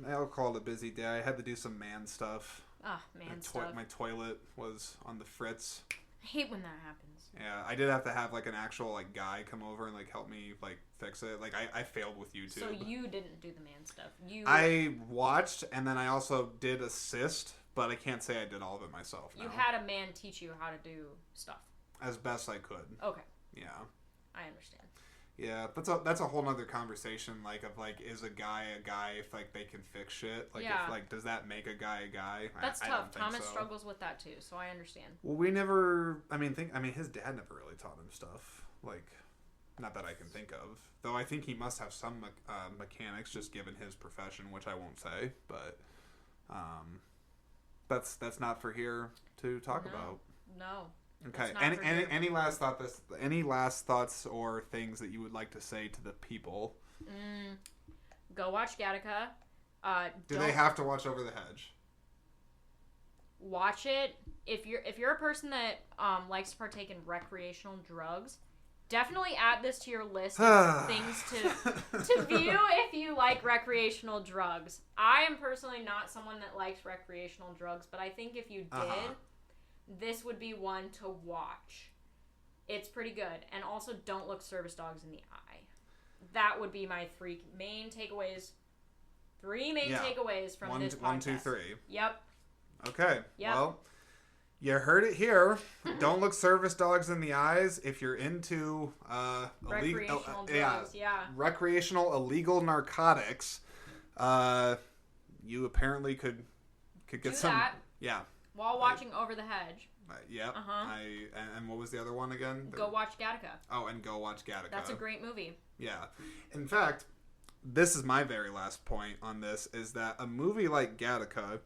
I'll call it a busy day. I had to do some man stuff. Stuff. My toilet was on the fritz. I hate when that happens. Yeah, I did have to have like an actual like guy come over and like help me like fix it. Like I failed with YouTube. So you didn't do the man stuff. I watched, and then I also did assist, but I can't say I did all of it myself. You had a man teach you how to do stuff. As best I could. Okay. Yeah. I understand. Yeah, that's a whole nother conversation. Like, of like, is a guy if like they can fix shit? Like, if, like, does that make a guy a guy? That's tough. I don't think Thomas so. struggles with that too, so I understand. Well, we never. His dad never really taught him stuff. Like, not that I can think of. Though I think he must have some mechanics, just given his profession, which I won't say. But that's not for here to talk about. No. Okay. Any last thoughts or things that you would like to say to the people? Go watch Gattaca. Do they have to watch Over the Hedge? Watch it. If you're a person that likes to partake in recreational drugs, definitely add this to your list of things to view if you like recreational drugs. I am personally not someone that likes recreational drugs, but I think if you did, this would be one to watch. It's pretty good. And also, don't look service dogs in the eye. That would be my three main takeaways from this podcast. 1, 2, 3. Yep. Okay. Yep. Well, you heard it here. Don't look service dogs in the eyes if you're into recreational drugs. Yeah. Recreational illegal narcotics. You apparently could get Do some. that. Yeah. While watching Over the Hedge. Yep. And what was the other one again? Go watch Gattaca. Oh, and go watch Gattaca. That's a great movie. Yeah. In fact, this is my very last point on this, is that a movie like Gattaca,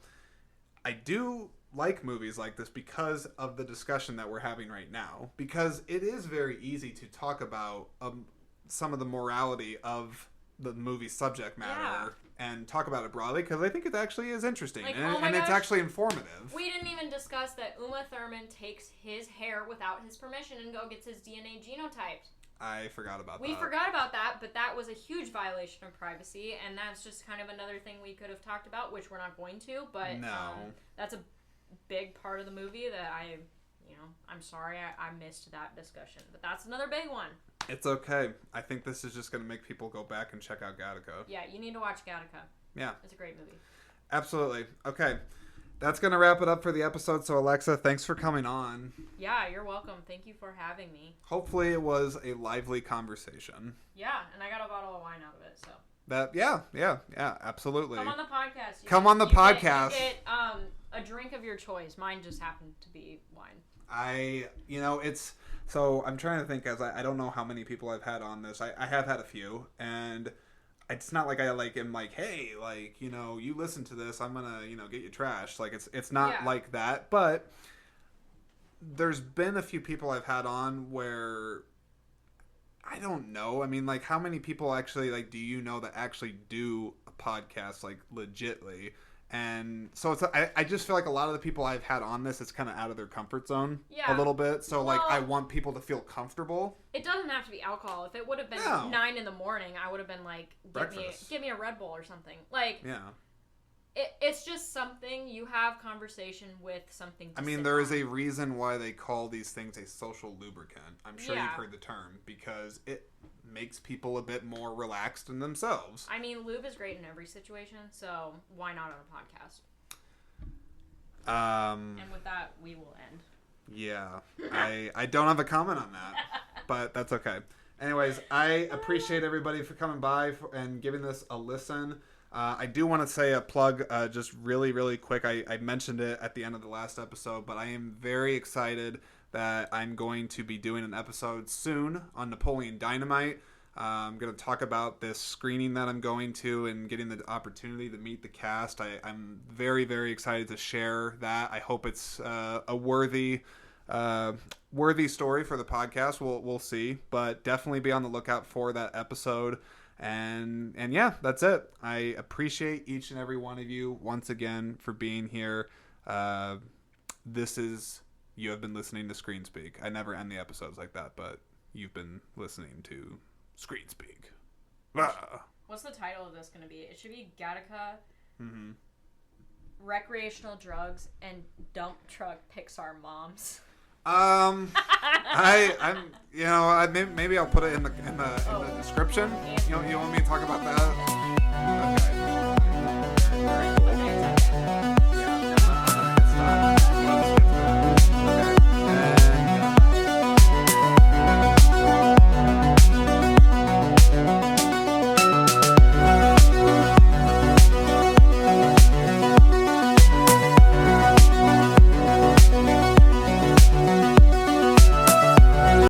I do like movies like this because of the discussion that we're having right now. Because it is very easy to talk about some of the morality of the movie's subject matter and talk about it broadly, because I think it actually is interesting, like, and it's actually informative. We didn't even discuss that Uma Thurman takes his hair without his permission and gets his DNA genotyped. I forgot about that. We forgot about that, but that was a huge violation of privacy, and that's just kind of another thing we could have talked about, which we're not going to, but that's a big part of the movie that I'm sorry I missed that discussion, but that's another big one. It's okay. I think this is just going to make people go back and check out Gattaca. Yeah, you need to watch Gattaca. Yeah. It's a great movie. Absolutely. Okay. That's going to wrap it up for the episode. So, Alexa, thanks for coming on. Yeah, you're welcome. Thank you for having me. Hopefully it was a lively conversation. Yeah, and I got a bottle of wine out of it, so. Yeah, absolutely. Come on the podcast. You get a drink of your choice. Mine just happened to be wine. So I'm trying to think, as I don't know how many people I've had on this. I have had a few, and it's not like I am like, hey, you listen to this, I'm gonna get you trashed. Like it's not like that. But there's been a few people I've had on where I don't know. I mean, how many people actually do you know that actually do a podcast legitly? And so I just feel like a lot of the people I've had on this, it's kind of out of their comfort zone a little bit. So I want people to feel comfortable. It doesn't have to be alcohol. If it would have been 9 a.m, I would have been like, give me a Red Bull or something. It's just something you have conversation with something to there is a reason why they call these things a social lubricant. I'm sure you've heard the term, because it makes people a bit more relaxed in themselves. Lube is great in every situation, so why not on a podcast? And with that, we will end. Yeah, I don't have a comment on that, but that's okay. Anyways, I appreciate everybody for coming by and giving this a listen. I do want to say a plug, just really, really quick. I mentioned it at the end of the last episode, but I am very excited that I'm going to be doing an episode soon on Napoleon Dynamite. I'm going to talk about this screening that I'm going to and getting the opportunity to meet the cast. I'm very, very excited to share that. I hope it's a worthy story for the podcast. We'll see, but definitely be on the lookout for that episode. And yeah, that's it. I appreciate each and every one of you once again for being here. You have been listening to Screen Speak. I never end the episodes like that, but you've been listening to Screen Speak. What's the title of this going to be? It should be Gattaca, Recreational Drugs, and Dump Truck Pixar Moms. Maybe I'll put it in the description. You want me to talk about that?